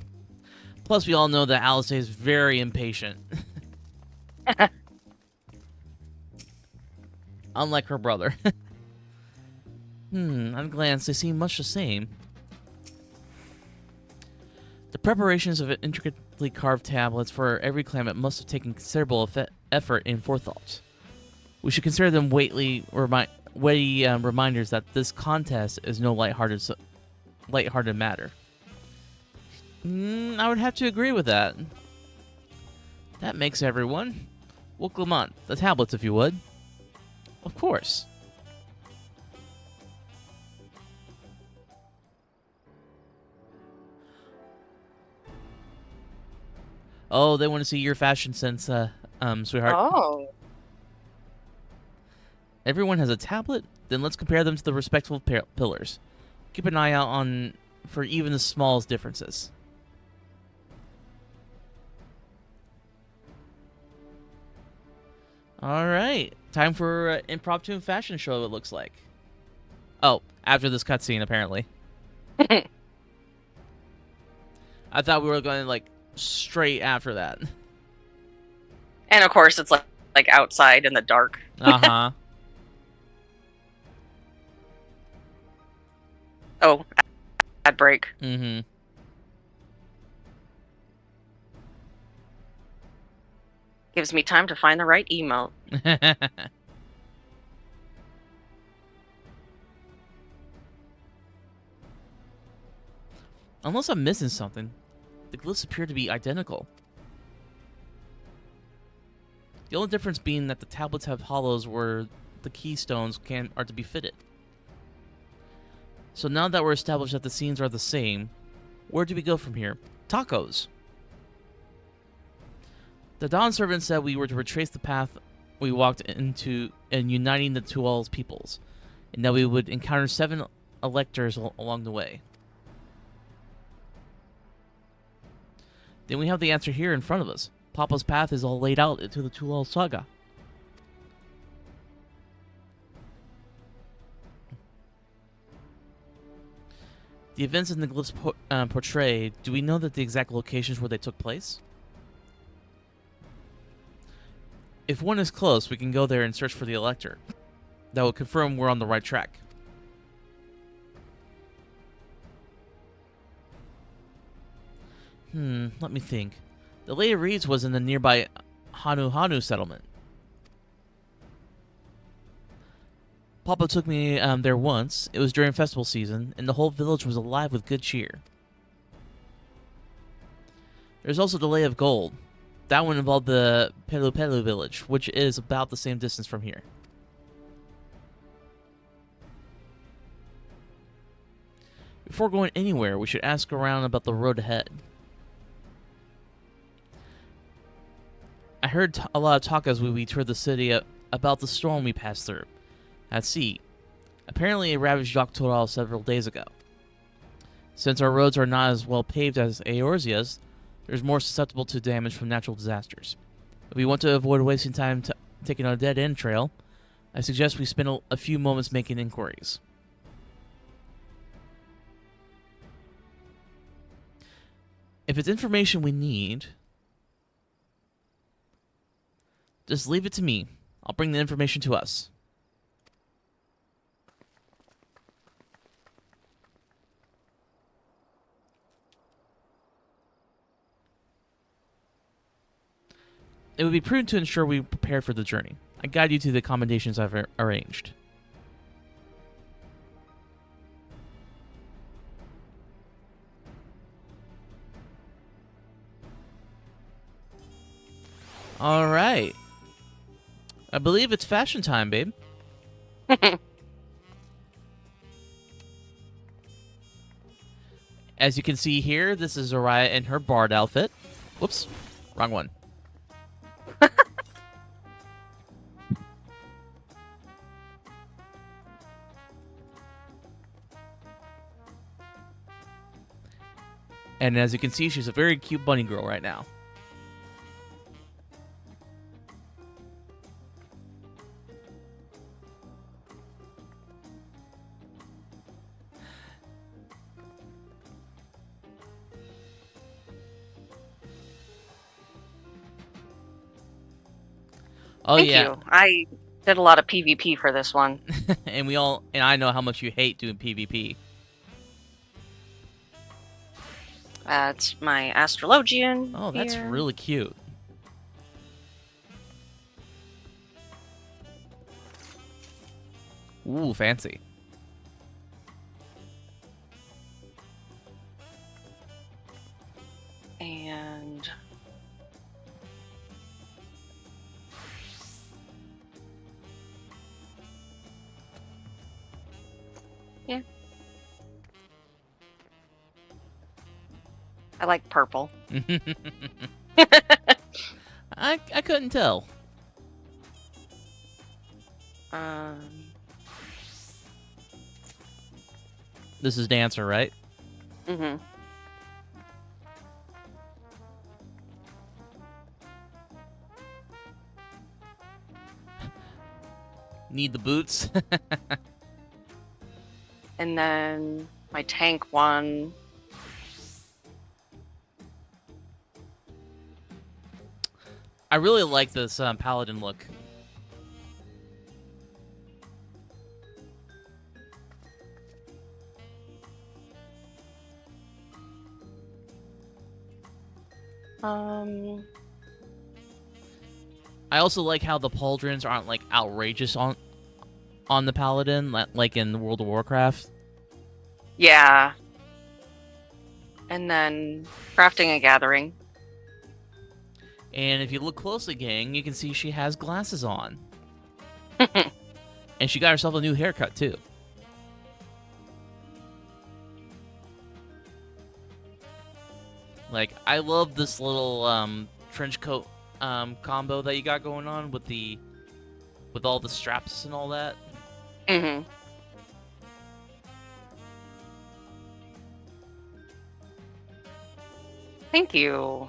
Plus, we all know that Alice is very impatient. Unlike her brother. At a glance, they seem much the same. The preparations of intricately carved tablets for every climate must have taken considerable effort and forethought. We should consider them weighty reminders that this contest is no lighthearted matter. I would have to agree with that. That makes everyone. Wick Lamont, the tablets, if you would. Of course. Oh, they want to see your fashion sense, sweetheart. Oh. Everyone has a tablet? Then let's compare them to the respective pillars. Keep an eye out for even the smallest differences. Alright, time for impromptu fashion show, it looks like. Oh, after this cutscene, apparently. I thought we were going, like, straight after that. And of course, it's like outside in the dark. Uh-huh. Oh, ad break. Mm-hmm. Gives me time to find the right emote. Unless I'm missing something, the glyphs appear to be identical. The only difference being that the tablets have hollows where the keystones are to be fitted. So now that we're established that the scenes are the same, where do we go from here? Tacos! The Dawn Servant said we were to retrace the path we walked into in uniting the Tural peoples, and that we would encounter 7 electors along the way. Then we have the answer here in front of us. Papa's path is all laid out into the Tural saga. The events in the glyphs portray, do we know that the exact locations where they took place? If one is close, we can go there and search for the Elector. That will confirm we're on the right track. Let me think. The Lady of Reeds was in the nearby Hanu settlement. Papa took me there once. It was during festival season, and the whole village was alive with good cheer. There's also the Lay of Gold. That one involved the Pelu village, which is about the same distance from here. Before going anywhere, we should ask around about the road ahead. I heard a lot of talk as we toured the city about the storm we passed through at sea. Apparently, it ravaged Jacques Tural several days ago. Since our roads are not as well paved as Eorzea's, they're more susceptible to damage from natural disasters. If we want to avoid wasting time taking a dead-end trail, I suggest we spend a few moments making inquiries. If it's information we need, just leave it to me. I'll bring the information to us. It would be prudent to ensure we prepare for the journey. I guide you to the accommodations I've arranged. All right. I believe it's fashion time, babe. As you can see here, this is Zaraya in her bard outfit. Whoops, wrong one. And as you can see, she's a very cute bunny girl right now. Oh, Thank yeah. you. I did a lot of PvP for this one. and I know how much you hate doing PvP. That's my astrologian. Oh, that's here. really cute. Ooh, fancy. And yeah. I like purple. I couldn't tell. This is Dancer, right? Mm-hmm. Need the boots. And then my tank one. I really like this paladin look. I also like how the pauldrons aren't like outrageous on the paladin, like in World of Warcraft. Yeah. And then crafting and gathering. And if you look closely, gang, you can see she has glasses on. And she got herself a new haircut, too. Like, I love this little trench coat combo that you got going on with all the straps and all that. Mm-hmm. Thank you.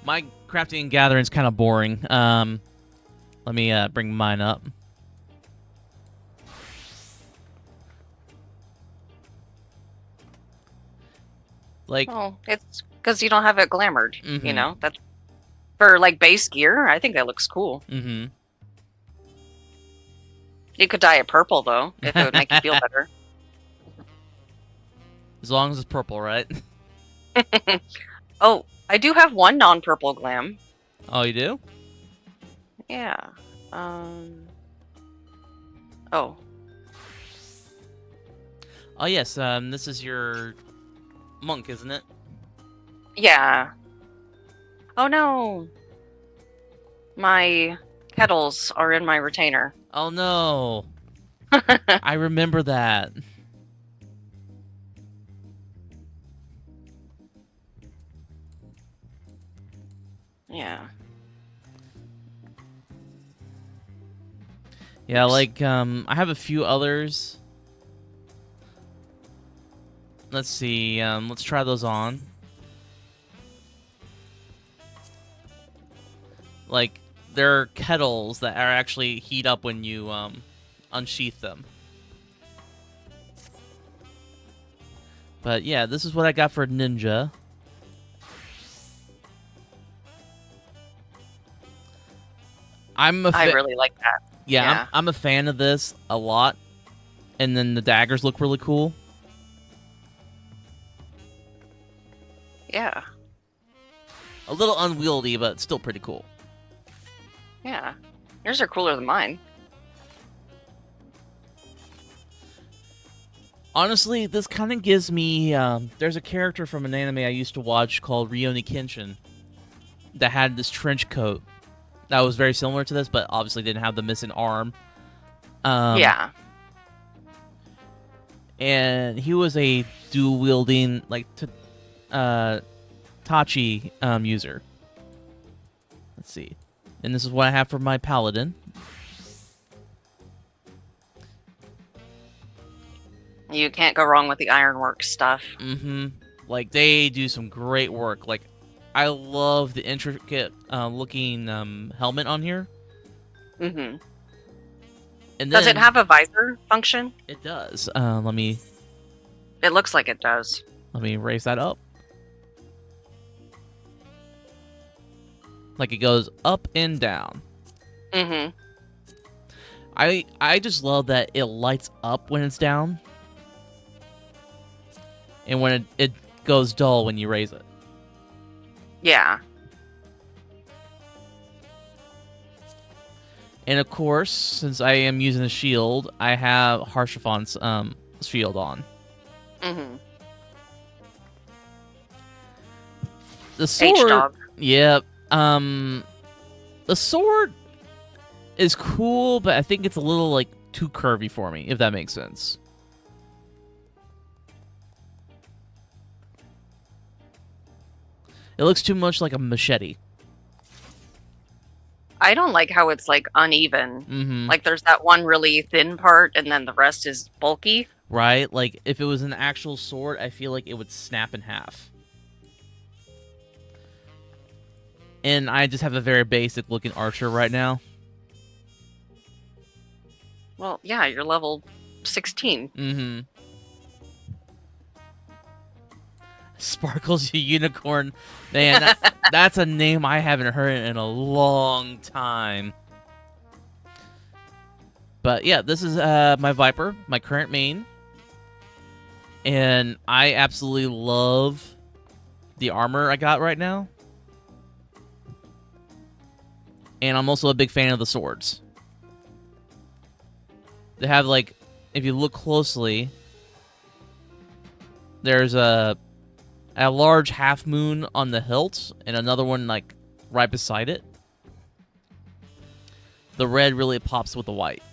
My crafting and gathering is kind of boring. Let me bring mine up. Like, oh, it's because you don't have it glamored. Mm-hmm. You know, that's for like base gear. I think that looks cool. Mm-hmm. You could dye it purple though, if it would make you feel better. As long as it's purple, right? Oh, I do have one non-purple glam. Oh, you do? Yeah. Oh. Oh, yes. This is your monk, isn't it? Yeah. Oh no. My kettles are in my retainer. Oh no. I remember that. Yeah. Yeah, like, I have a few others. Let's see, let's try those on. Like, they're kettles that are actually heat up when you, unsheath them. But yeah, this is what I got for Ninja. I really like that. Yeah, I'm a fan of this a lot. And then the daggers look really cool. Yeah. A little unwieldy, but still pretty cool. Yeah. Yours are cooler than mine. Honestly, this kind of gives me... there's a character from an anime I used to watch called Rurouni Kenshin that had this trench coat that was very similar to this, but obviously didn't have the missing arm. Yeah. And he was a dual-wielding, like, Tachi user. Let's see. And this is what I have for my paladin. You can't go wrong with the ironwork stuff. Mm-hmm. Like, they do some great work. Like, I love the intricate looking helmet on here. Mm-hmm. And does then, it have a visor function? It does. Let me... It looks like it does. Let me raise that up. Like, it goes up and down. Mm-hmm. I just love that it lights up when it's down. And when it goes dull when you raise it. Yeah. And of course, since I am using a shield, I have Harshafon's shield on. Mm-hmm. The sword... H-Dog. Yep. The sword is cool, but I think it's a little, like, too curvy for me, if that makes sense. It looks too much like a machete. I don't like how it's, like, uneven. Mm-hmm. Like, there's that one really thin part, and then the rest is bulky. Right? Like, if it was an actual sword, I feel like it would snap in half. And I just have a very basic-looking archer right now. Well, yeah, you're level 16. Mm-hmm. Sparkles Unicorn. Man, that's a name I haven't heard in a long time. But yeah, this is my Viper, my current main. And I absolutely love the armor I got right now. And I'm also a big fan of the swords. They have, like, if you look closely, there's a large half moon on the hilt and another one, like, right beside it. The red really pops with the white.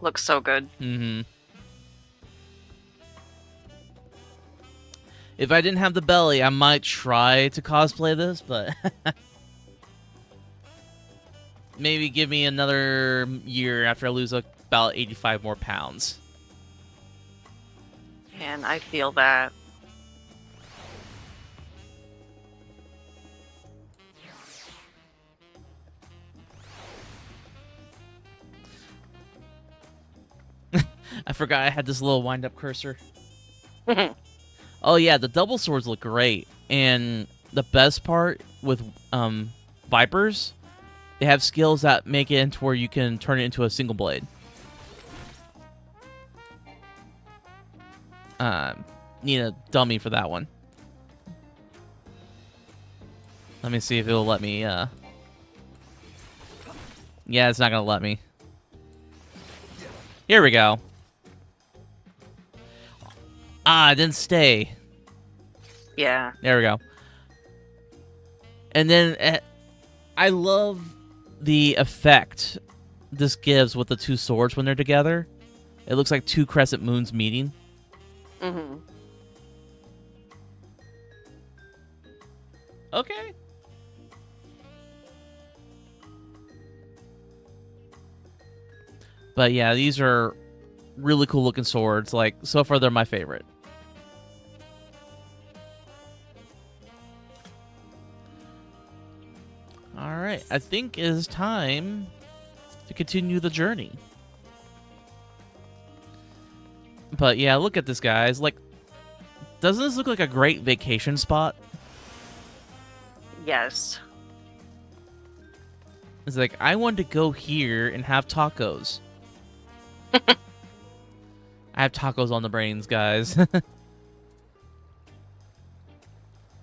Looks so good. Mm-hmm. If I didn't have the belly, I might try to cosplay this, but maybe give me another year after I lose about 85 more pounds. And I feel that. I forgot I had this little wind-up cursor. Oh yeah, the double swords look great. And the best part with Vipers, they have skills that make it into where you can turn it into a single blade. Need a dummy for that one. Let me see if it'll let me, Yeah, it's not gonna let me. Here we go. Ah, it didn't stay. Yeah. There we go. And then I love the effect this gives with the two swords when they're together. It looks like two crescent moons meeting. Mm-hmm. Okay. But yeah, these are really cool looking swords. Like, so far, they're my favorite. Alright, I think it is time to continue the journey. But yeah, look at this, guys. Like, doesn't this look like a great vacation spot? Yes. It's like, I want to go here and have tacos. I have tacos on the brains, guys.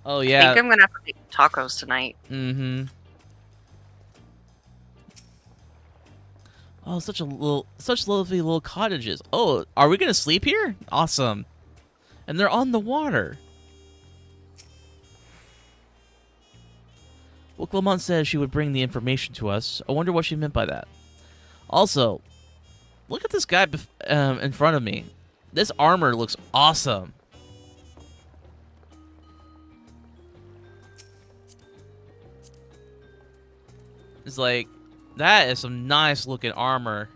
Oh, yeah. I think I'm gonna have to make tacos tonight. Mm-hmm. Oh, such lovely little cottages. Oh, are we gonna sleep here? Awesome. And they're on the water. Well, Clement said she would bring the information to us. I wonder what she meant by that. Also, look at this guy in front of me. This armor looks awesome. It's like, that is some nice looking armor.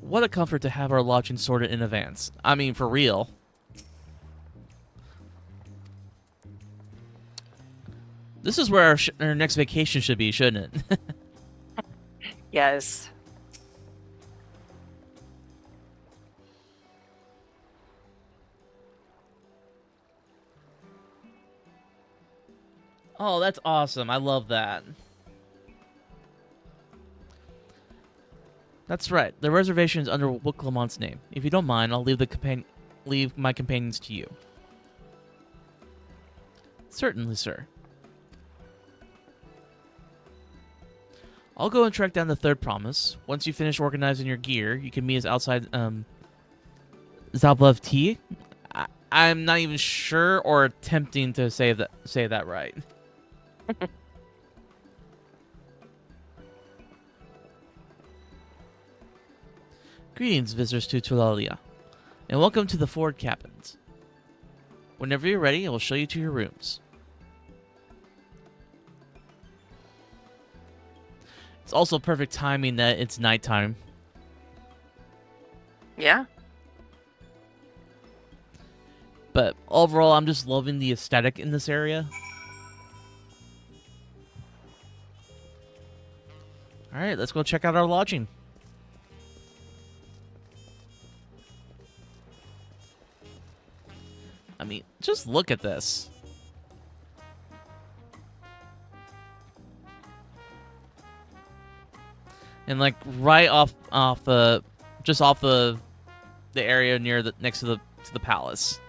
What a comfort to have our lodging sorted in advance. I mean, for real. This is where our next vacation should be, shouldn't it? Yes. Oh, that's awesome. I love that. That's right. The reservation is under Wook Clement's name. If you don't mind, I'll leave my companions to you. Certainly, sir. I'll go and track down the third promise. Once you finish organizing your gear, you can meet us outside Zablev T. I'm not even sure or attempting to say that right. Greetings, visitors to Tulalia, and welcome to the Ford Cabins. Whenever you're ready, I will show you to your rooms. It's also perfect timing that it's nighttime. Yeah. But overall, I'm just loving the aesthetic in this area. Alright, let's go check out our lodging. I mean, just look at this. And like right off the area near next to the palace.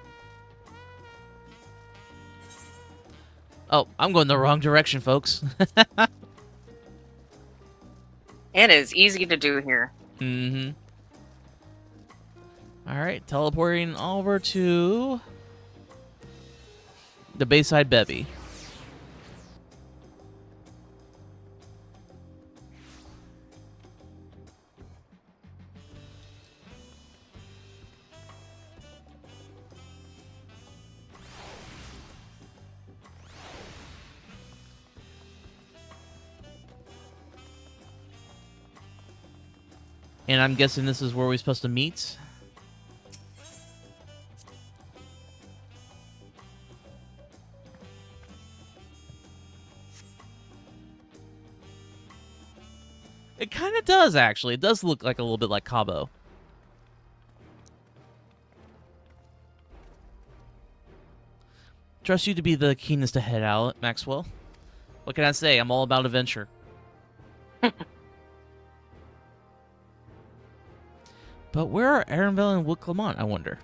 Oh, I'm going the wrong direction, folks. It is easy to do here. Mm-hmm. Alright, teleporting over to the Bayside Bevy. And I'm guessing this is where we're supposed to meet. It kind of does, actually. It does look like a little bit like Cabo. Trust you to be the keenest to head out, Maxwell. What can I say? I'm all about adventure. But where are Arenville and Wood Clement, I wonder?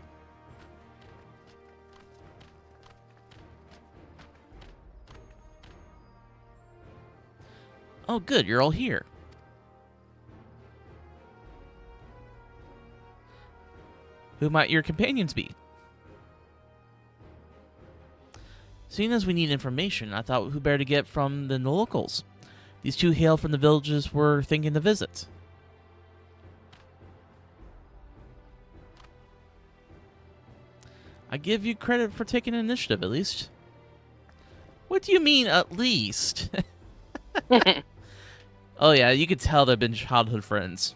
Oh, good. You're all here. Who might your companions be? Seeing as we need information, I thought who better to get from than the locals. These two hail from the villages we're thinking to visit. I give you credit for taking initiative, at least. What do you mean, at least? Oh yeah, you could tell they've been childhood friends.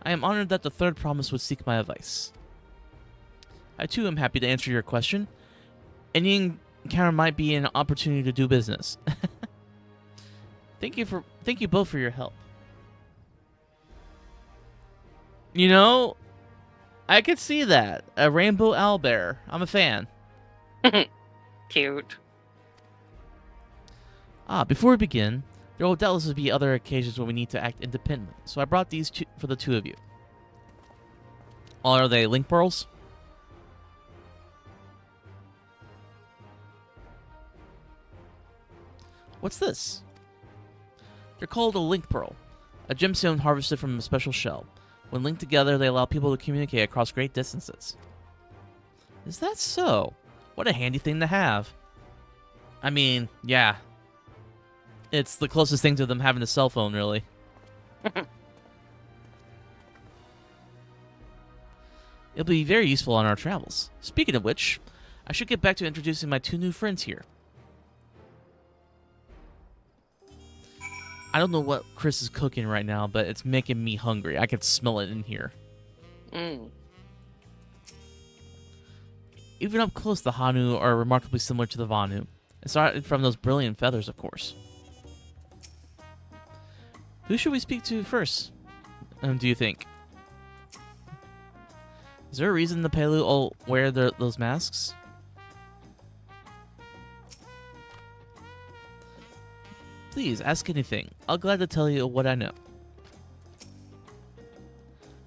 I am honored that the third promise would seek my advice. I too am happy to answer your question. Any encounter might be an opportunity to do business. Thank you both for your help. You know, I could see that. A rainbow owlbear. I'm a fan. Cute. Before we begin, there will doubtless be other occasions when we need to act independently, so I brought these two for the two of you. Are they link pearls? What's this? They're called a link pearl, a gemstone harvested from a special shell. When linked together, they allow people to communicate across great distances. Is that so? What a handy thing to have. I mean, yeah. It's the closest thing to them having a cell phone, really. It'll be very useful on our travels. Speaking of which, I should get back to introducing my two new friends here. I don't know what Chris is cooking right now, but it's making me hungry. I can smell it in here. Even up close, the Hanu are remarkably similar to the Vanu. Aside from those brilliant feathers, of course. Who should we speak to first, do you think? Is there a reason the Pelu all wear those masks? Please, ask anything. I'll glad to tell you what I know.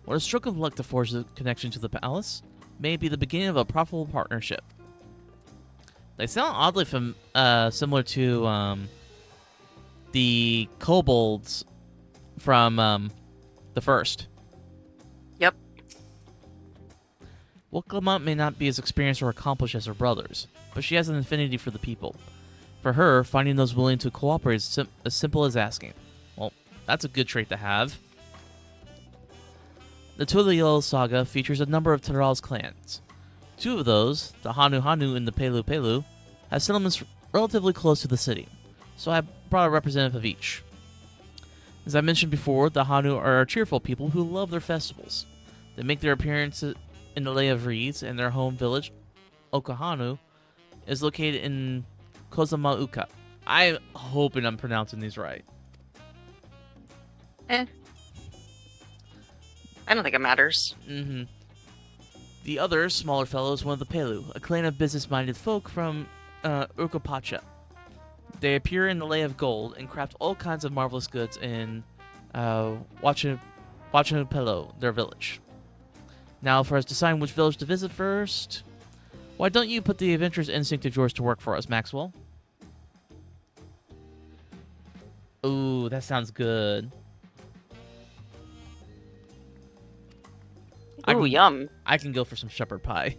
What a stroke of luck to forge a connection to the palace. May be the beginning of a profitable partnership. They sound oddly similar to the kobolds from the first. Yep. Wokamut may not be as experienced or accomplished as her brothers, but she has an affinity for the people. For her, finding those willing to cooperate is as simple as asking. Well, that's a good trait to have. The Tural saga features a number of Tural's clans. Two of those, the Hanu Hanu and the Pelu Pelu, have settlements relatively close to the city, so I brought a representative of each. As I mentioned before, the Hanu are cheerful people who love their festivals. They make their appearances in the Lay of Reeds, and their home village, Okahanu, is located in Kozamauka. I'm hoping I'm pronouncing these right. I don't think it matters. The other, smaller fellow, is one of the Pelu, a clan of business-minded folk from Urkopacha. They appear in the Lay of Gold and craft all kinds of marvelous goods in Wachanupelo, their village. Now, for us deciding which village to visit first, why don't you put the adventurous instinct of yours to work for us, Maxwell? Ooh, that sounds good. Yum. I can go for some shepherd pie.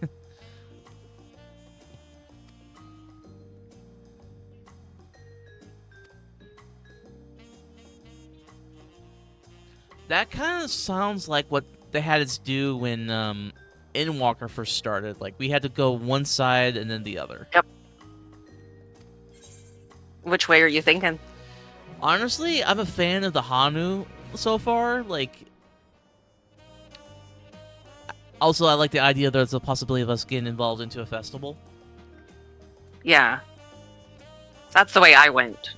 That kind of sounds like what they had us do when Endwalker first started. Like, we had to go one side and then the other. Yep. Which way are you thinking? Honestly, I'm a fan of the Hanu so far. Like, also, I like the idea there's a possibility of us getting involved into a festival. Yeah. That's the way I went.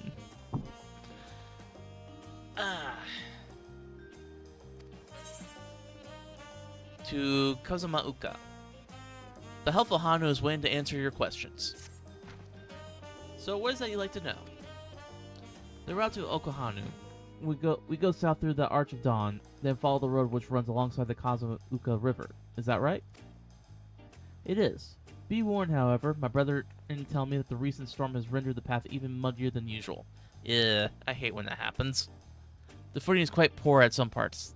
To Kozamauka. The helpful Hanu is waiting to answer your questions. So, what is that you'd like to know? The route to Okahanu. We go south through the Arch of Dawn, then follow the road which runs alongside the Kozamauka River. Is that right? It is. Be warned, however, my brother didn't tell me that the recent storm has rendered the path even muddier than usual. I hate when that happens. The footing is quite poor at some parts.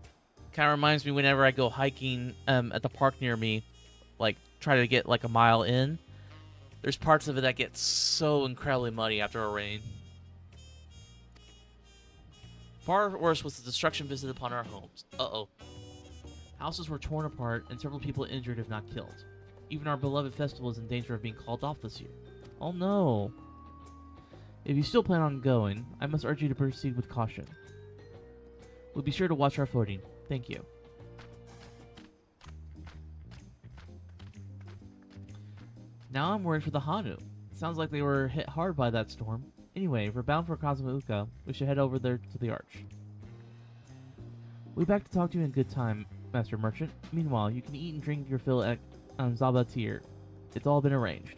Kind of reminds me whenever I go hiking at the park near me, like try to get like a mile in. There's parts of it that get so incredibly muddy after a rain. Far worse was the destruction visited upon our homes. Uh-oh. Houses were torn apart and several people injured if not killed. Even our beloved festival is in danger of being called off this year. Oh no. If you still plan on going, I must urge you to proceed with caution. We'll be sure to watch our footing. Thank you. Now I'm worried for the Hanu. Sounds like they were hit hard by that storm. Anyway, if we're bound for Kazumauka, we should head over there to the arch. We'll be back to talk to you in good time, Master Merchant. Meanwhile, you can eat and drink your fill at Zabatir. It's all been arranged.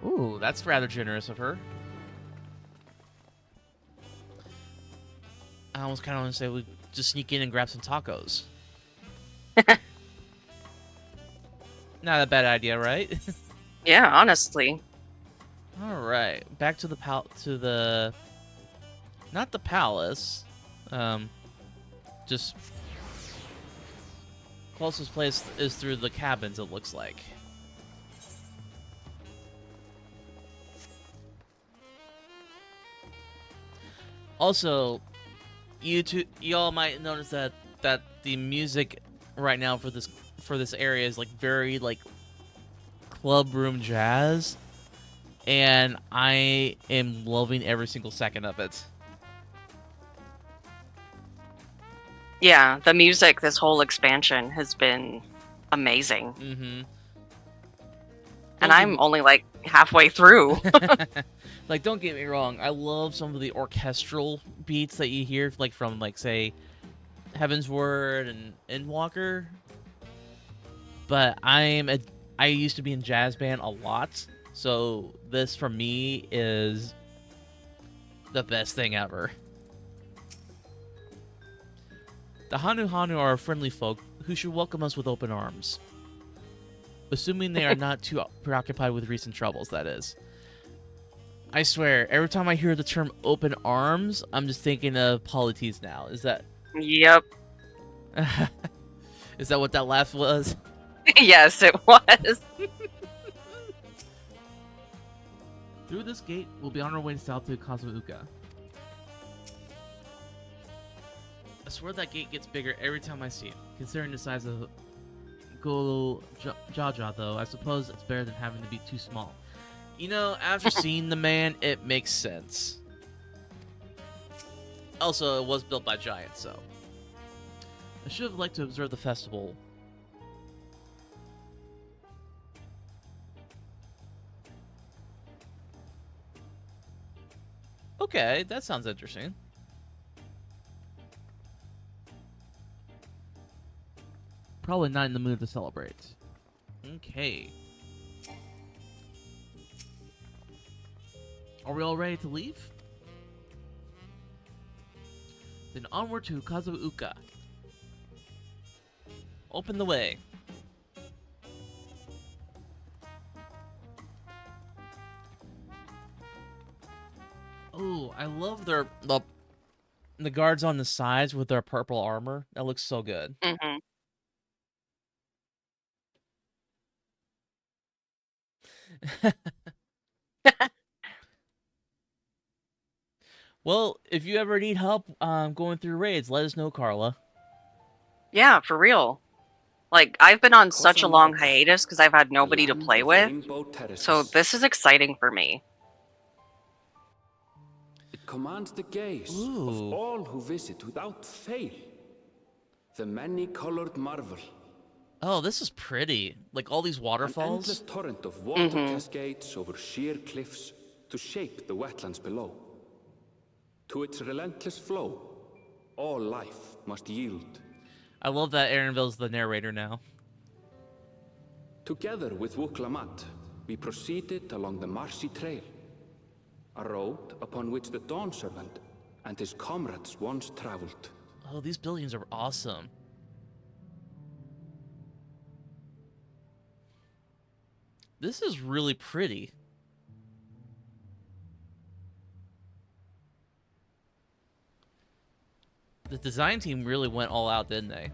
Ooh, that's rather generous of her. I almost kind of want to say we just sneak in and grab some tacos. Not a bad idea, right? Yeah, honestly. All right, back to the not the palace, just closest place is through the cabins. It looks like. Also, y'all might notice that the music right now for this area is like very like club room jazz, and I am loving every single second of it. Yeah, the music this whole expansion has been amazing. Mm-hmm. And I'm only like halfway through. Like, don't get me wrong, I love some of the orchestral beats that you hear, like from like say Heaven's Word and Endwalker. But I used to be in jazz band a lot, so this for me is the best thing ever. The Hanu are friendly folk who should welcome us with open arms. Assuming they are not too preoccupied with recent troubles, that is. I swear, every time I hear the term open arms, I'm just thinking of Polites now. Is that... Yep. Is that what that laugh was? Yes, it was. Through this gate, we'll be on our way south to Kazumauka. I swear that gate gets bigger every time I see it. Considering the size of Golo Jaja, though, I suppose it's better than having to be too small. You know, after seeing the man, it makes sense. Also, it was built by giants, so... I should have liked to observe the festival. Okay, that sounds interesting. Probably not in the mood to celebrate. Okay. Are we all ready to leave? Then onward to Kazumauka. Open the way. Oh, I love the guards on the sides with their purple armor. That looks so good. Mm-hmm. Well, if you ever need help going through raids, let us know, Carla. Yeah, for real. Like, I've been on such a long hiatus because I've had nobody to play with. So this is exciting for me. It commands the gaze of all who visit without fail. The many-colored marvel. Oh, this is pretty. Like all these waterfalls. An endless torrent of water cascades over sheer cliffs to shape the wetlands below. To its relentless flow, all life must yield. I love that Aaronville's the narrator now. Together with Wuklamat, we proceeded along the Marcy Trail, a road upon which the Dawn Servant and his comrades once traveled. Oh, these buildings are awesome. This is really pretty. The design team really went all out, didn't they?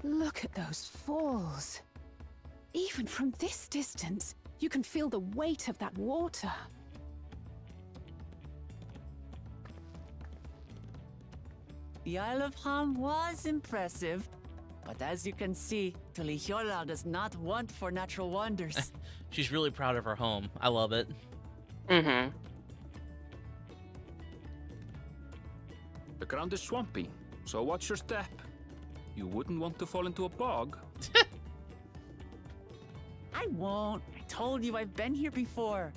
Look at those falls. Even from this distance, you can feel the weight of that water. The Isle of Ham was impressive, but as you can see, Tuliyollal does not want for natural wonders. She's really proud of her home. I love it. Mm-hmm. The ground is swampy, so watch your step. You wouldn't want to fall into a bog. I won't. I told you I've been here before.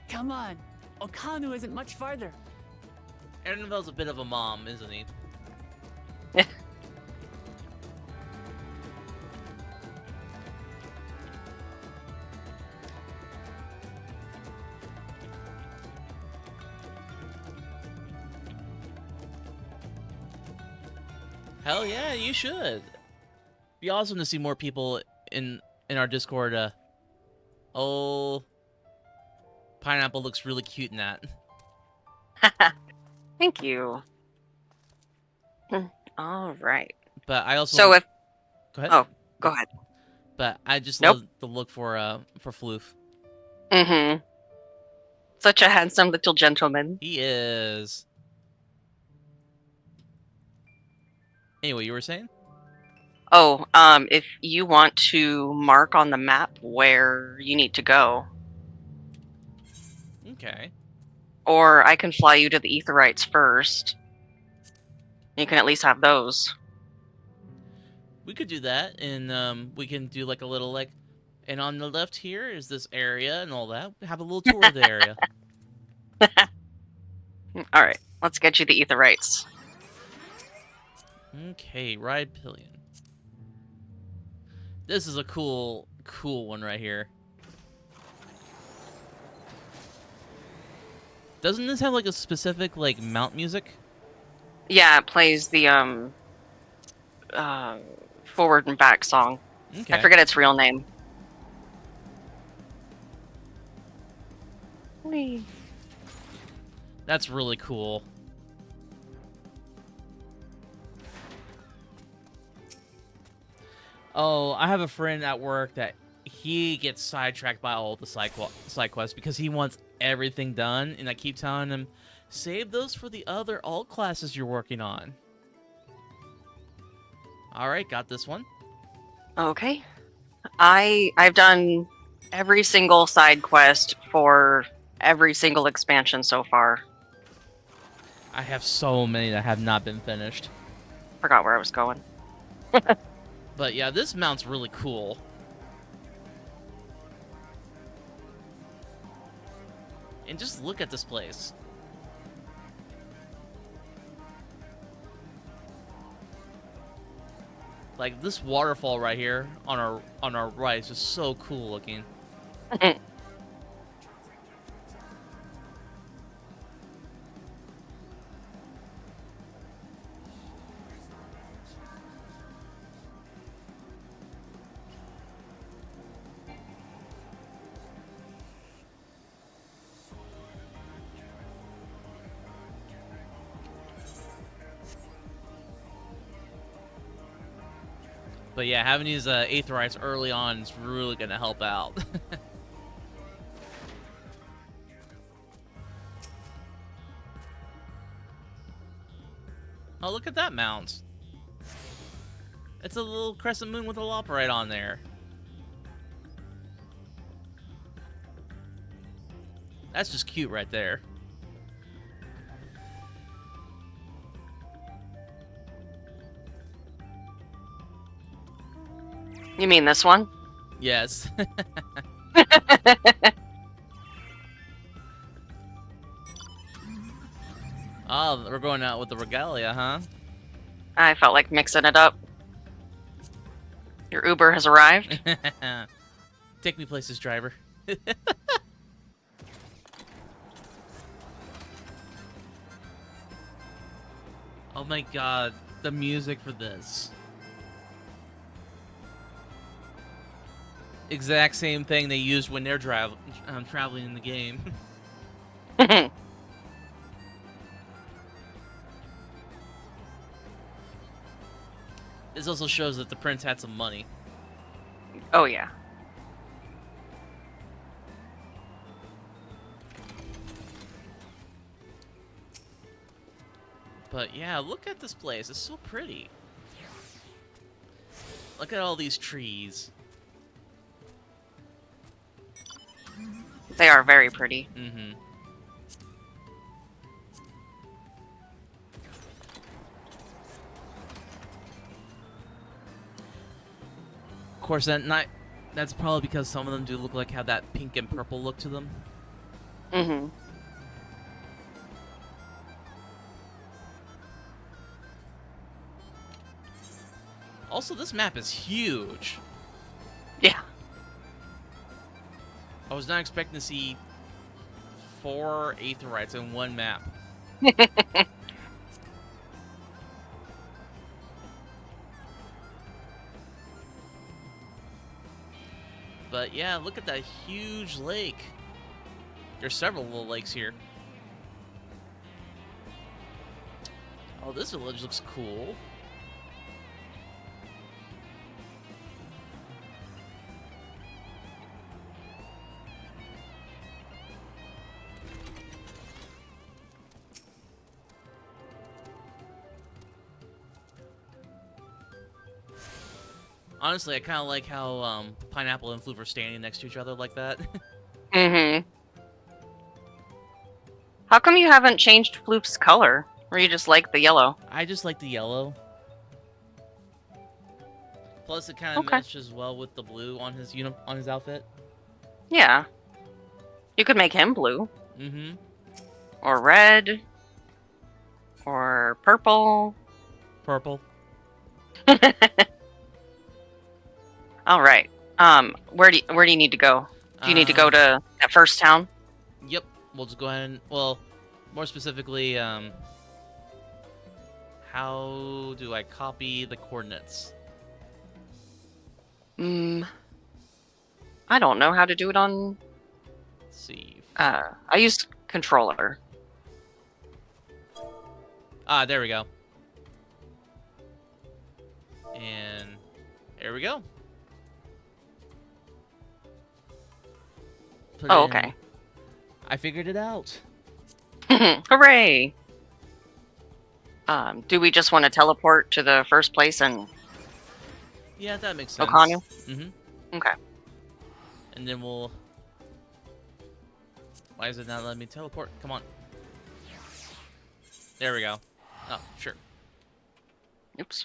Come on. Okanu isn't much farther. Annabelle's a bit of a mom, isn't he? Hell yeah, you should. Be awesome to see more people in our Discord. Oh, Pineapple looks really cute in that. Thank you. All right. But I also So if go ahead. Oh, go ahead. But I just Nope. love the look for Floof. Mm-hmm. Such a handsome little gentleman. He is. Anyway, you were saying? Oh, if you want to mark on the map where you need to go, Okay. or I can fly you to the Aetherites first. You can at least have those. We could do that, and we can do like a little like, and on the left here is this area and all that. Have a little tour of the area. All right, let's get you the Aetherites. Okay, ride pillion. This is a cool one right here. Doesn't this have like a specific like mount music? Yeah, it plays the forward and back song. Okay. I forget its real name. Whee. That's really cool. Oh, I have a friend at work that he gets sidetracked by all the side quests because he wants everything done, and I keep telling him, save those for the other alt classes you're working on. Alright, got this one. Okay. I've done every single side quest for every single expansion so far. I have so many that have not been finished. Forgot where I was going. But yeah, this mount's really cool. And just look at this place. Like this waterfall right here on our right is just so cool looking. But yeah, having these Aetherites early on is really going to help out. Oh, look at that mount. It's a little crescent moon with a Loporite on there. That's just cute right there. You mean this one? Yes. Oh, we're going out with the regalia, huh? I felt like mixing it up. Your Uber has arrived. Take me places, driver. Oh my god, the music for this. Exact same thing they used when they're traveling in the game. This also shows that the prince had some money. Oh yeah. But yeah, look at this place. It's so pretty. Look at all these trees. They are very pretty. Mm-hmm. Of course, that's probably because some of them do look like have that pink and purple look to them. Mm-hmm. Also, this map is huge. Yeah. I was not expecting to see 4 Aetherites in one map. But yeah, look at that huge lake. There's several little lakes here. Oh, this village looks cool. Honestly, I kind of like how Pineapple and Floof are standing next to each other like that. Mm-hmm. How come you haven't changed Floop's color? Or you just like the yellow? I just like the yellow. Plus, it kind of matches well with the blue on his outfit. Yeah. You could make him blue. Mm-hmm. Or red. Or purple. Purple. All right. Where do you need to go? Do you need to go to that first town? Yep. We'll just go ahead and, well, more specifically, how do I copy the coordinates? I don't know how to do it on. Let's see. I used controller. Ah, there we go. And there we go. Oh, okay. I figured it out. Hooray! Do we just want to teleport to the first place and? Yeah, that makes sense. Okanu? Mm-hmm. Okay. And then we'll... Why is it not letting me teleport? Come on. There we go. Oh, sure. Oops.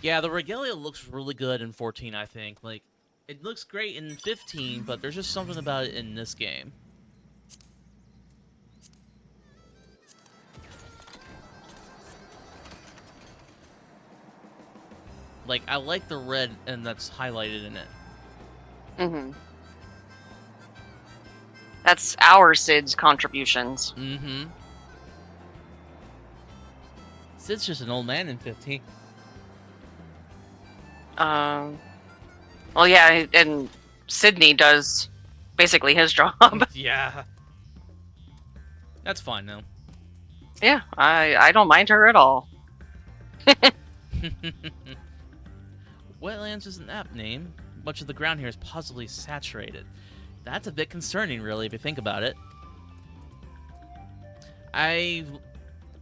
Yeah, the regalia looks really good in 14, I think. Like, it looks great in 15, but there's just something about it in this game. Like, I like the red and that's highlighted in it. Mm-hmm. That's our Sid's contributions. Mm-hmm. Sid's just an old man in 15. Well, yeah, and Sydney does basically his job. Yeah. That's fine, though. Yeah, I don't mind her at all. Wetlands is an apt name. Much of the ground here is possibly saturated. That's a bit concerning, really, if you think about it. I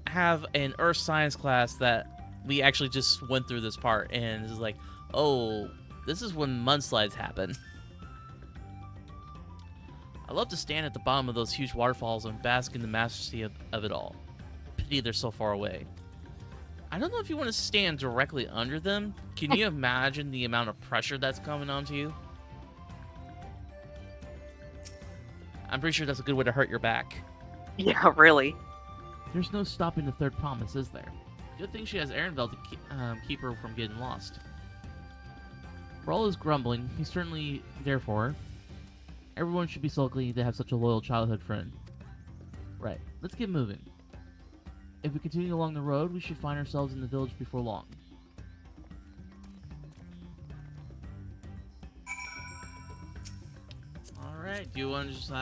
have an earth science class that we actually just went through this part, and this is like, oh, this is when mudslides happen. I love to stand at the bottom of those huge waterfalls and bask in the majesty of it all. Pity they're so far away. I don't know if you want to stand directly under them. Can you imagine the amount of pressure that's coming onto you? I'm pretty sure that's a good way to hurt your back. Yeah, really. There's no stopping the third promise, is there? Good thing she has Ehrenfeld to keep her from getting lost. For all his grumbling, he's certainly there for her. Everyone should be so lucky to have such a loyal childhood friend. Right, let's get moving. If we continue along the road, we should find ourselves in the village before long. Alright, do you want to just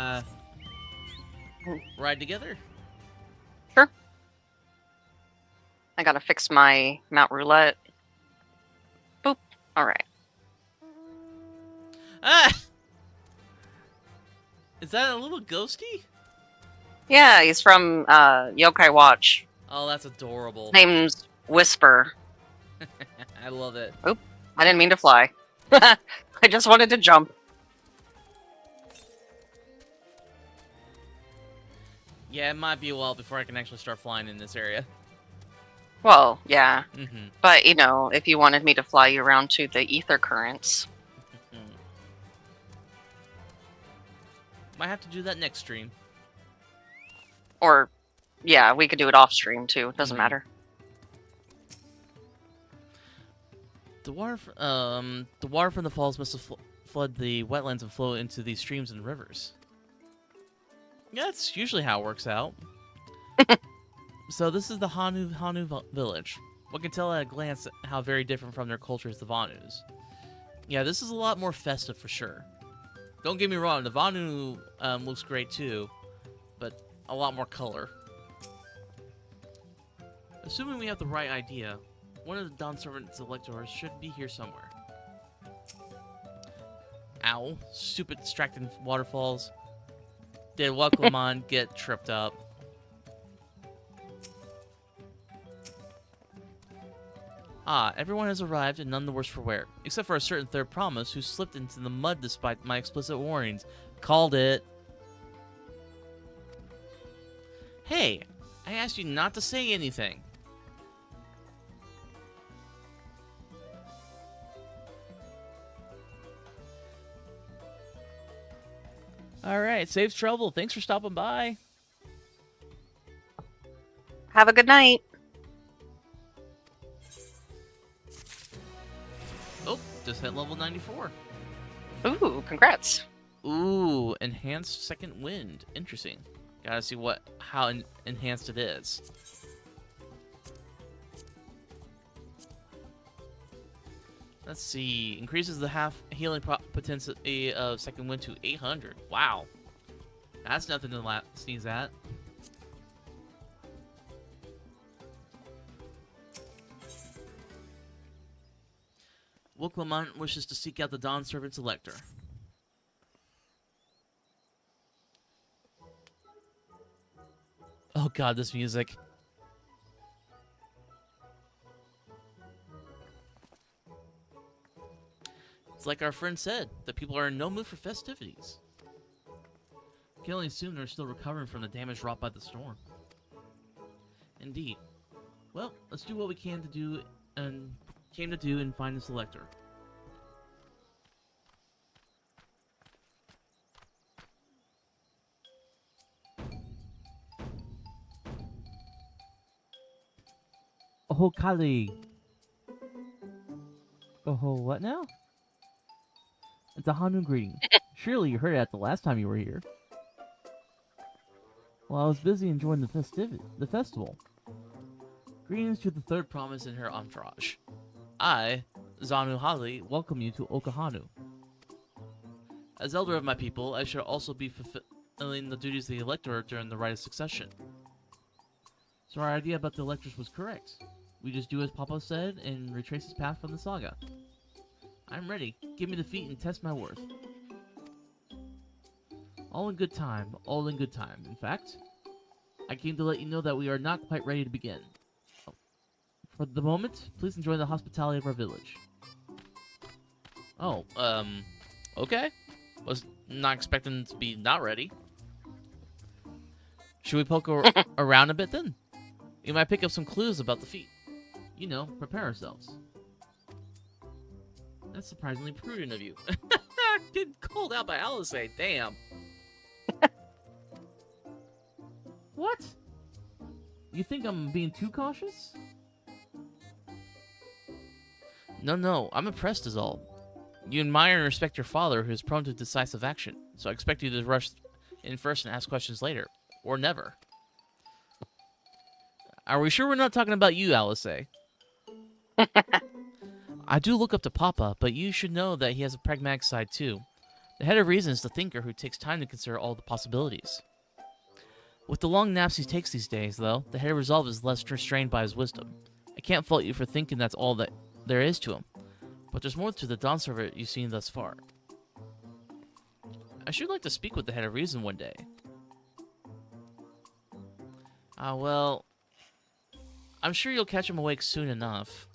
ride together? Sure. I gotta fix my Mount Roulette. Boop. Alright. Ah! Is that a little ghosty? Yeah, he's from Yokai Watch. Oh, that's adorable. Name's Whisper. I love it. Oop, I didn't mean to fly. I just wanted to jump. Yeah, it might be a while before I can actually start flying in this area. Well, yeah. Mm-hmm. But, you know, if you wanted me to fly you around to the ether currents. Might have to do that next stream. Or, yeah, we could do it off stream too. It doesn't matter. The water from the falls must have flood the wetlands and flow into these streams and rivers. Yeah, that's usually how it works out. So this is the Hanu village. One can tell at a glance how very different from their culture is the Vanus. Yeah, this is a lot more festive for sure. Don't get me wrong, the Vanu looks great too, but a lot more color. Assuming we have the right idea, one of the Dawn Servant's electors should be here somewhere. Ow. Stupid distracting waterfalls. Did Waklaman get tripped up? Ah, everyone has arrived and none the worse for wear. Except for a certain third promise who slipped into the mud despite my explicit warnings. Called it. Hey, I asked you not to say anything. Alright, safe travel. Thanks for stopping by. Have a good night. Oh, just hit level 94. Ooh, congrats. Ooh, enhanced second wind. Interesting. Gotta see how enhanced it is. Let's see. Increases the half healing potency of second wind to 800. Wow. That's nothing to sneeze at. Will Clement wishes to seek out the Dawn Servant's elector. Oh god, this music. It's like our friend said, the people are in no mood for festivities. I can only assume they're still recovering from the damage wrought by the storm. Indeed. Well, let's do what we came to do and find this elector. Oh, Kali. Oh, what now? It's a Hanu greeting. Surely you heard it the last time you were here. Well, I was busy enjoying the festival. Greetings to the third promise in her entourage. I, Zanu Hali, welcome you to Okahanu. As elder of my people, I should also be fulfilling the duties of the elector during the rite of succession. So our idea about the electors was correct. We just do as Papa said and retrace his path from the saga. I'm ready. Give me the feat and test my worth. All in good time. All in good time. In fact, I came to let you know that we are not quite ready to begin. For the moment, please enjoy the hospitality of our village. Oh, okay. Was not expecting to be not ready. Should we poke around a bit then? We might pick up some clues about the feat. You know, prepare ourselves. That's surprisingly prudent of you. Getting called out by Alice, damn. What? You think I'm being too cautious? No, I'm impressed is all. You admire and respect your father, who is prone to decisive action, so I expect you to rush in first and ask questions later. Or never. Are we sure we're not talking about you, Alice? I do look up to Papa, but you should know that he has a pragmatic side too. The head of reason is the thinker who takes time to consider all the possibilities. With the long naps he takes these days, though, the head of resolve is less restrained by his wisdom. I can't fault you for thinking that's all that there is to him, but there's more to the Dawn Servant you've seen thus far. I should like to speak with the head of reason one day. Well, I'm sure you'll catch him awake soon enough.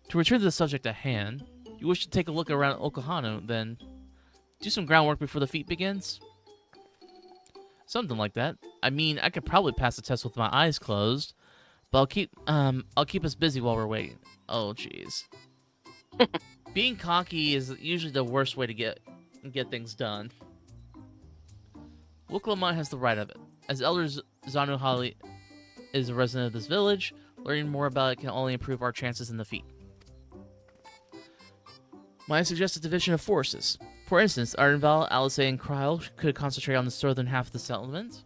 To return to the subject at hand, you wish to take a look around Okahano, then do some groundwork before the feat begins? Something like that. I mean, I could probably pass the test with my eyes closed, but I'll keep us busy while we're waiting. Oh, jeez. Being cocky is usually the worst way to get things done. Wuklamon has the right of it. As Elder Zanuhali is a resident of this village, learning more about it can only improve our chances in the feat. My suggested division of forces. For instance, Ardenval, Alice, and Kryle could concentrate on the southern half of the settlement.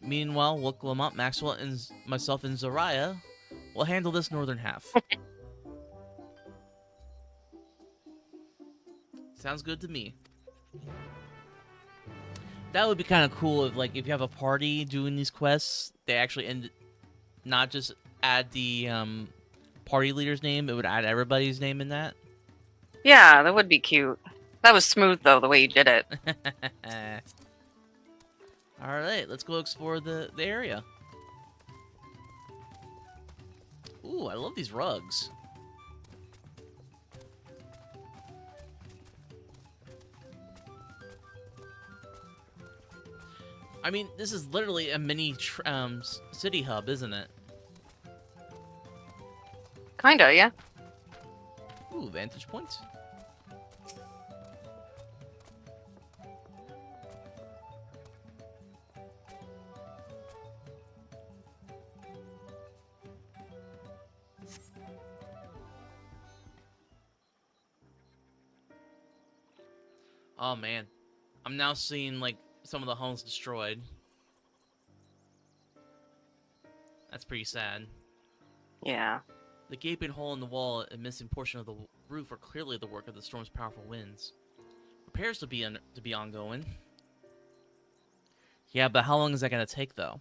Meanwhile, Wuklamont, Maxwell, and myself and Zaraya will handle this northern half. Sounds good to me. That would be kind of cool if, like, if you have a party doing these quests, they actually not just add the party leader's name, it would add everybody's name in that. Yeah, that would be cute. That was smooth, though, the way you did it. Alright, let's go explore the area. Ooh, I love these rugs. I mean, this is literally a mini city hub, isn't it? Kinda, yeah. Ooh, vantage points. Oh man, I'm now seeing like some of the homes destroyed. That's pretty sad. Yeah. The gaping hole in the wall and missing portion of the roof are clearly the work of the storm's powerful winds. Repairs to be ongoing. Yeah, but how long is that gonna take though?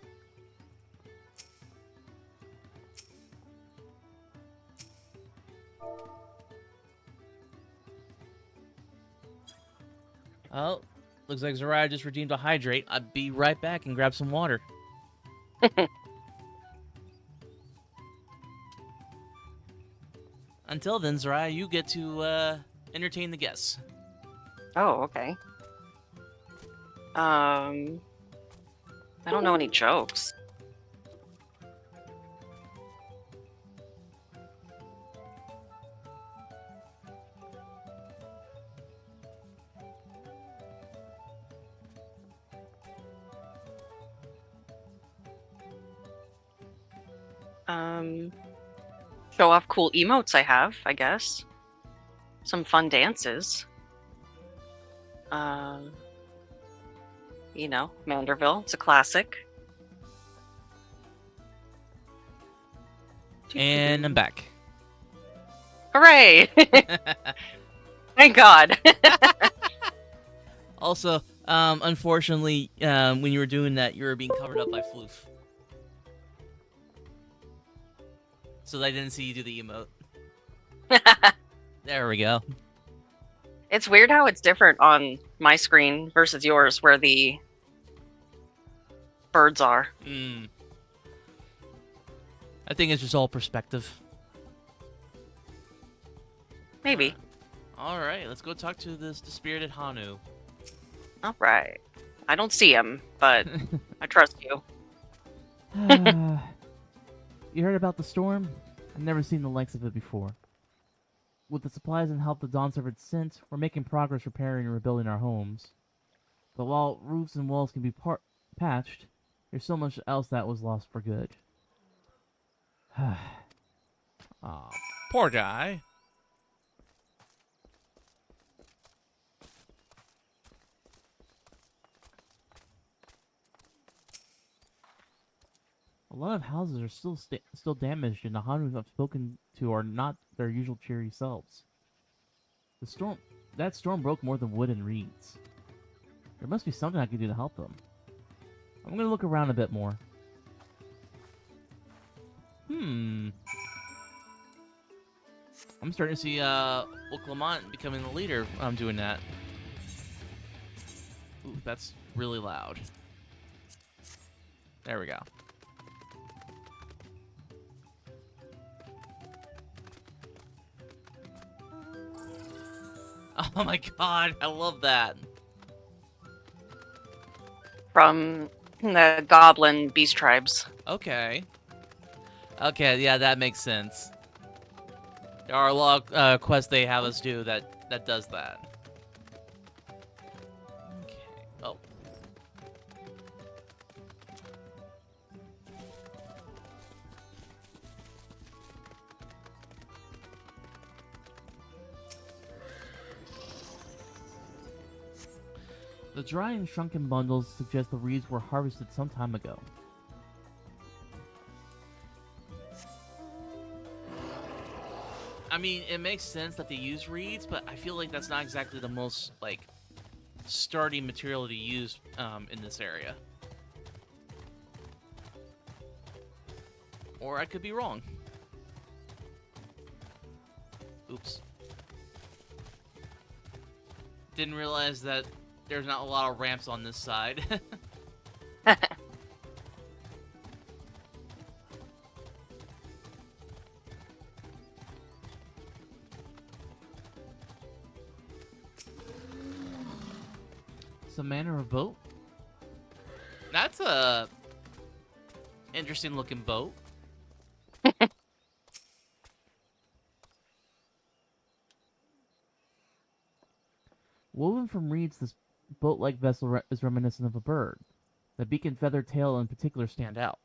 Oh, looks like Zaraya just redeemed a hydrate. I'll be right back and grab some water. Until then, Zaraya, you get to entertain the guests. Oh, okay. I don't know any jokes. Show off cool emotes I have, I guess. Some fun dances. You know, Manderville, it's a classic. And I'm back. Hooray! Thank God. Also, unfortunately, when you were doing that, you were being covered up by Floof. So I didn't see you do the emote. There we go. It's weird how it's different on my screen versus yours, where the birds are. I think it's just all perspective. Maybe. Alright, let's go talk to this dispirited Hanu. Alright. I don't see him, but I trust you. You heard about the storm? I've never seen the likes of it before. With the supplies and help the Dawn Servant sent, we're making progress repairing and rebuilding our homes. But while roofs and walls can be patched, there's so much else that was lost for good. Aw, poor guy. A lot of houses are still damaged, and the Hanus I've spoken to are not their usual cheery selves. That storm broke more than wood and reeds. There must be something I can do to help them. I'm gonna look around a bit more. I'm starting to see Wuklamont becoming the leader. I'm doing that. Ooh, that's really loud. There we go. Oh my god, I love that. From the goblin beast tribes. Okay. Okay, yeah, that makes sense. There are a lot of quests they have us do that does that. Okay. Oh. The dry and shrunken bundles suggest the reeds were harvested some time ago. I mean, it makes sense that they use reeds, but I feel like that's not exactly the most, like, sturdy material to use in this area. Or I could be wrong. Oops. Didn't realize that there's not a lot of ramps on this side. Some manner of boat? That's a interesting looking boat. Woven from reeds, this boat-like vessel is reminiscent of a bird. The beak and feathered tail in particular stand out.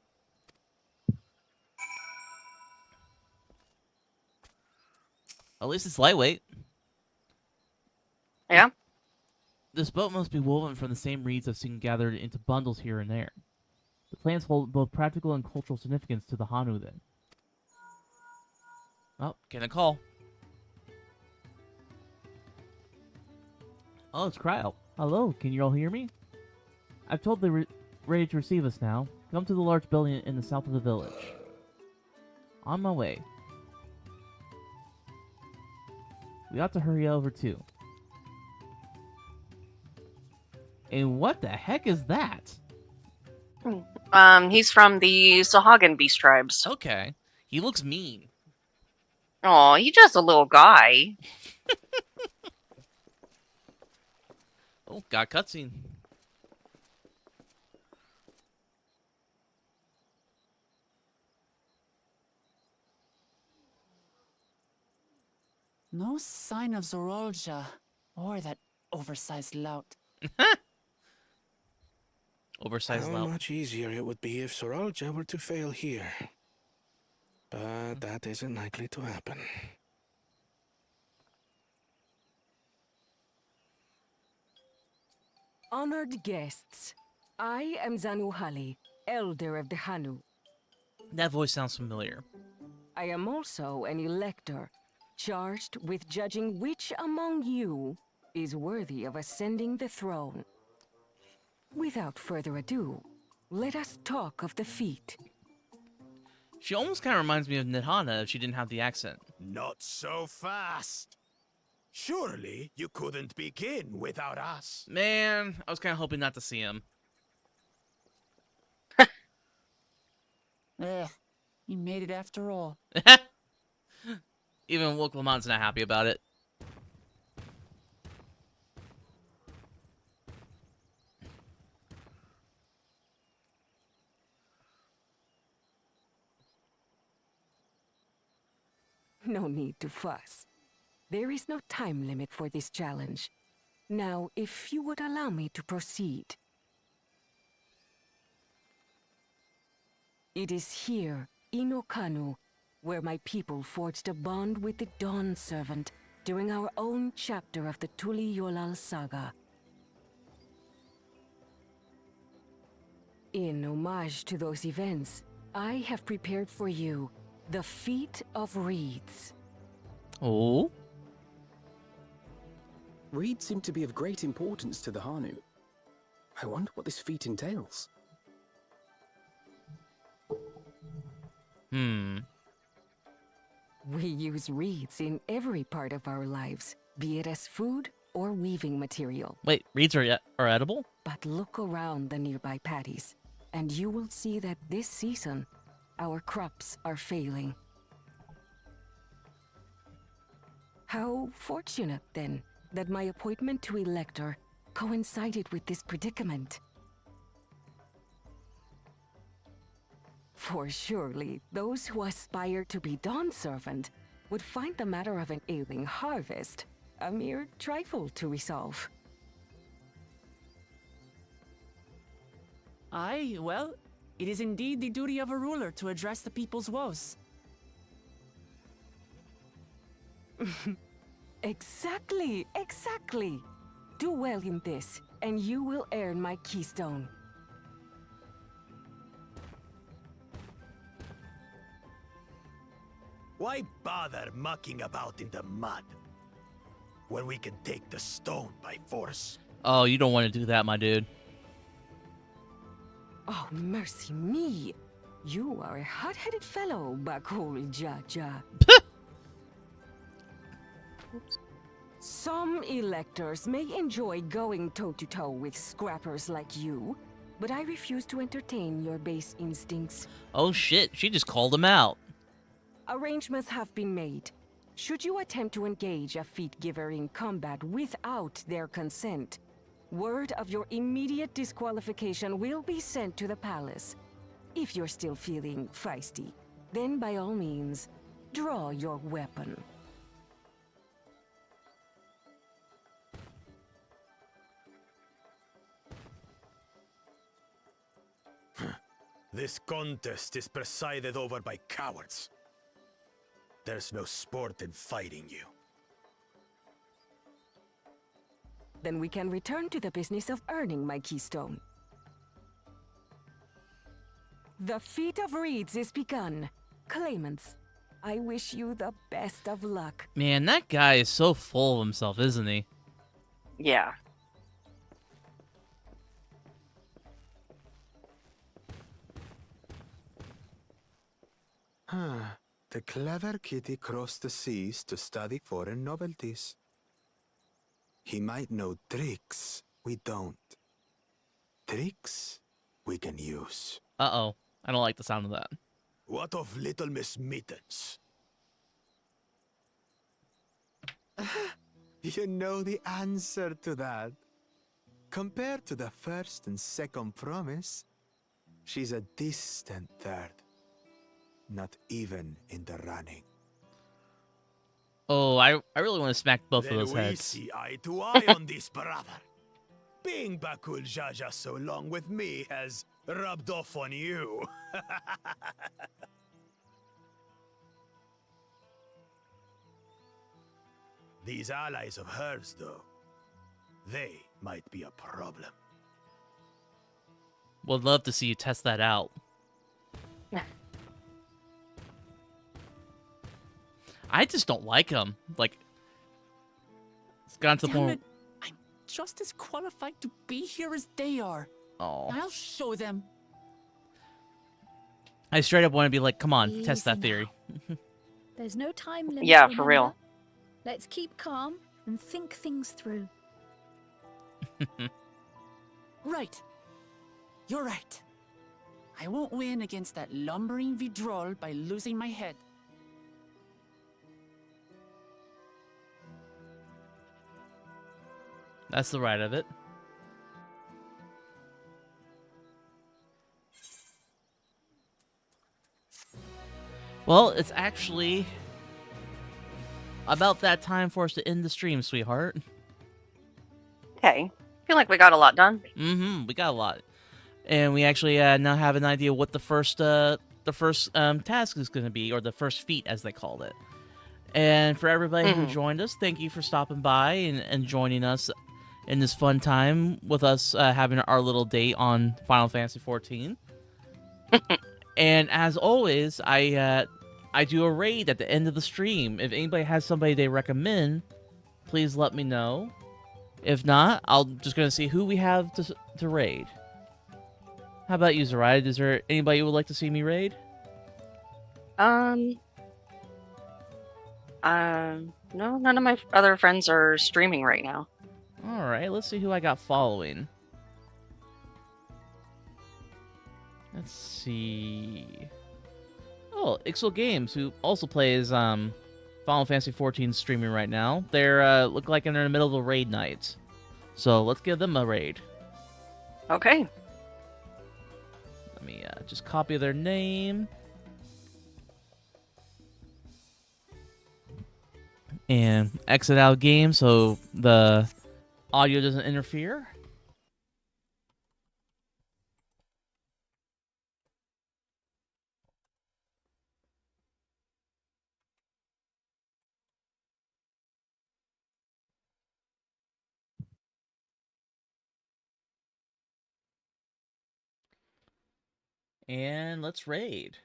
At least it's lightweight. Yeah. This boat must be woven from the same reeds I've seen gathered into bundles here and there. The plants hold both practical and cultural significance to the Hanu then. Oh, getting a call. Oh, it's Cryo. Hello, can you all hear me? I've told they're ready to receive us now. Come to the large building in the south of the village. On my way. We ought to hurry over too. And what the heck is that? He's from the Sahagan beast tribes. Okay. He looks mean. Oh, he's just a little guy. Oh, got cutscene. No sign of Zaraya or that oversized lout. Oversized How lout. much easier it would be if Zaraya were to fail here. But that isn't likely to happen. Honored guests, I am Zanuhali, Elder of the Hanu. That voice sounds familiar. I am also an elector, charged with judging which among you is worthy of ascending the throne. Without further ado, let us talk of the feat. She almost kind of reminds me of Nidhana if she didn't have the accent. Not so fast. Surely you couldn't begin without us. Man, I was kind of hoping not to see him. Ugh, he made it after all. Even Woke Lamont's not happy about it. No need to fuss. There is no time limit for this challenge. Now, if you would allow me to proceed. It is here, in Okanu, where my people forged a bond with the Dawn Servant during our own chapter of the Tuli Yolal saga. In homage to those events, I have prepared for you the Feat of Reeds. Oh? Reeds seem to be of great importance to the Hanu. I wonder what this feat entails. We use reeds in every part of our lives, be it as food or weaving material. Wait, reeds are edible? But look around the nearby paddies. and you will see that this season, our crops are failing. How fortunate, then, that my appointment to Elector coincided with this predicament. For surely, those who aspire to be Dawn Servant would find the matter of an ailing harvest a mere trifle to resolve. Aye, well, it is indeed the duty of a ruler to address the people's woes. Exactly, exactly. Do well in this, and you will earn my keystone. Why bother mucking about in the mud when we can take the stone by force? Oh, you don't want to do that, my dude. Oh, mercy me. You are a hot-headed fellow, Bakul Jaja. Some electors may enjoy going toe-to-toe with scrappers like you, but I refuse to entertain your base instincts. Oh shit, she just called him out. Arrangements have been made. Should you attempt to engage a feat giver in combat without their consent, word of your immediate disqualification will be sent to the palace. If you're still feeling feisty, then by all means, draw your weapon. This contest is presided over by cowards. There's no sport in fighting you. Then we can return to the business of earning my keystone. The feat of reeds is begun. Claimants, I wish you the best of luck. Man, that guy is so full of himself, isn't he? Yeah. The clever kitty crossed the seas to study foreign novelties. He might know tricks we don't. Tricks we can use. Uh-oh. I don't like the sound of that. What of Little Miss Mittens? You know the answer to that. Compared to the first and second promise, she's a distant third. Not even in the running. Oh, I really want to smack both of Then those we heads. see eye to eye on this, brother. Being Bakul Jaja so long with me has rubbed off on you. These allies of hers, though, they might be a problem. Would love to see you test that out. I just don't like him. Like, it's gotten to the Damn point. it. I'm just as qualified to be here as they are. Oh. I'll show them. I straight up want to be like, come on, test that Easy theory. There's no time limit. Yeah, for real. remember? Let's keep calm and think things through. Right. You're right. I won't win against that lumbering Vidrol by losing my head. That's the right of it. Well, it's actually about that time for us to end the stream, sweetheart. Okay. Feel like we got a lot done. Mm-hmm. We got a lot, and we actually now have an idea what the first task is going to be, or the first feat, as they called it. And for everybody who joined us, thank you for stopping by and joining us in this fun time with us having our little date on Final Fantasy XIV. And as always, I do a raid at the end of the stream. If anybody has somebody they recommend, please let me know. If not, I'm just going to see who we have to raid. How about you, Zaraya? Is there anybody you would like to see me raid? No, none of my other friends are streaming right now. Alright, let's see who I got following. Let's see. Oh, Ixel Games, who also plays Final Fantasy XIV, streaming right now. They're look like they're in the middle of a raid night, so let's give them a raid. Okay. Let me just copy their name and exit out game so the audio doesn't interfere. And let's raid.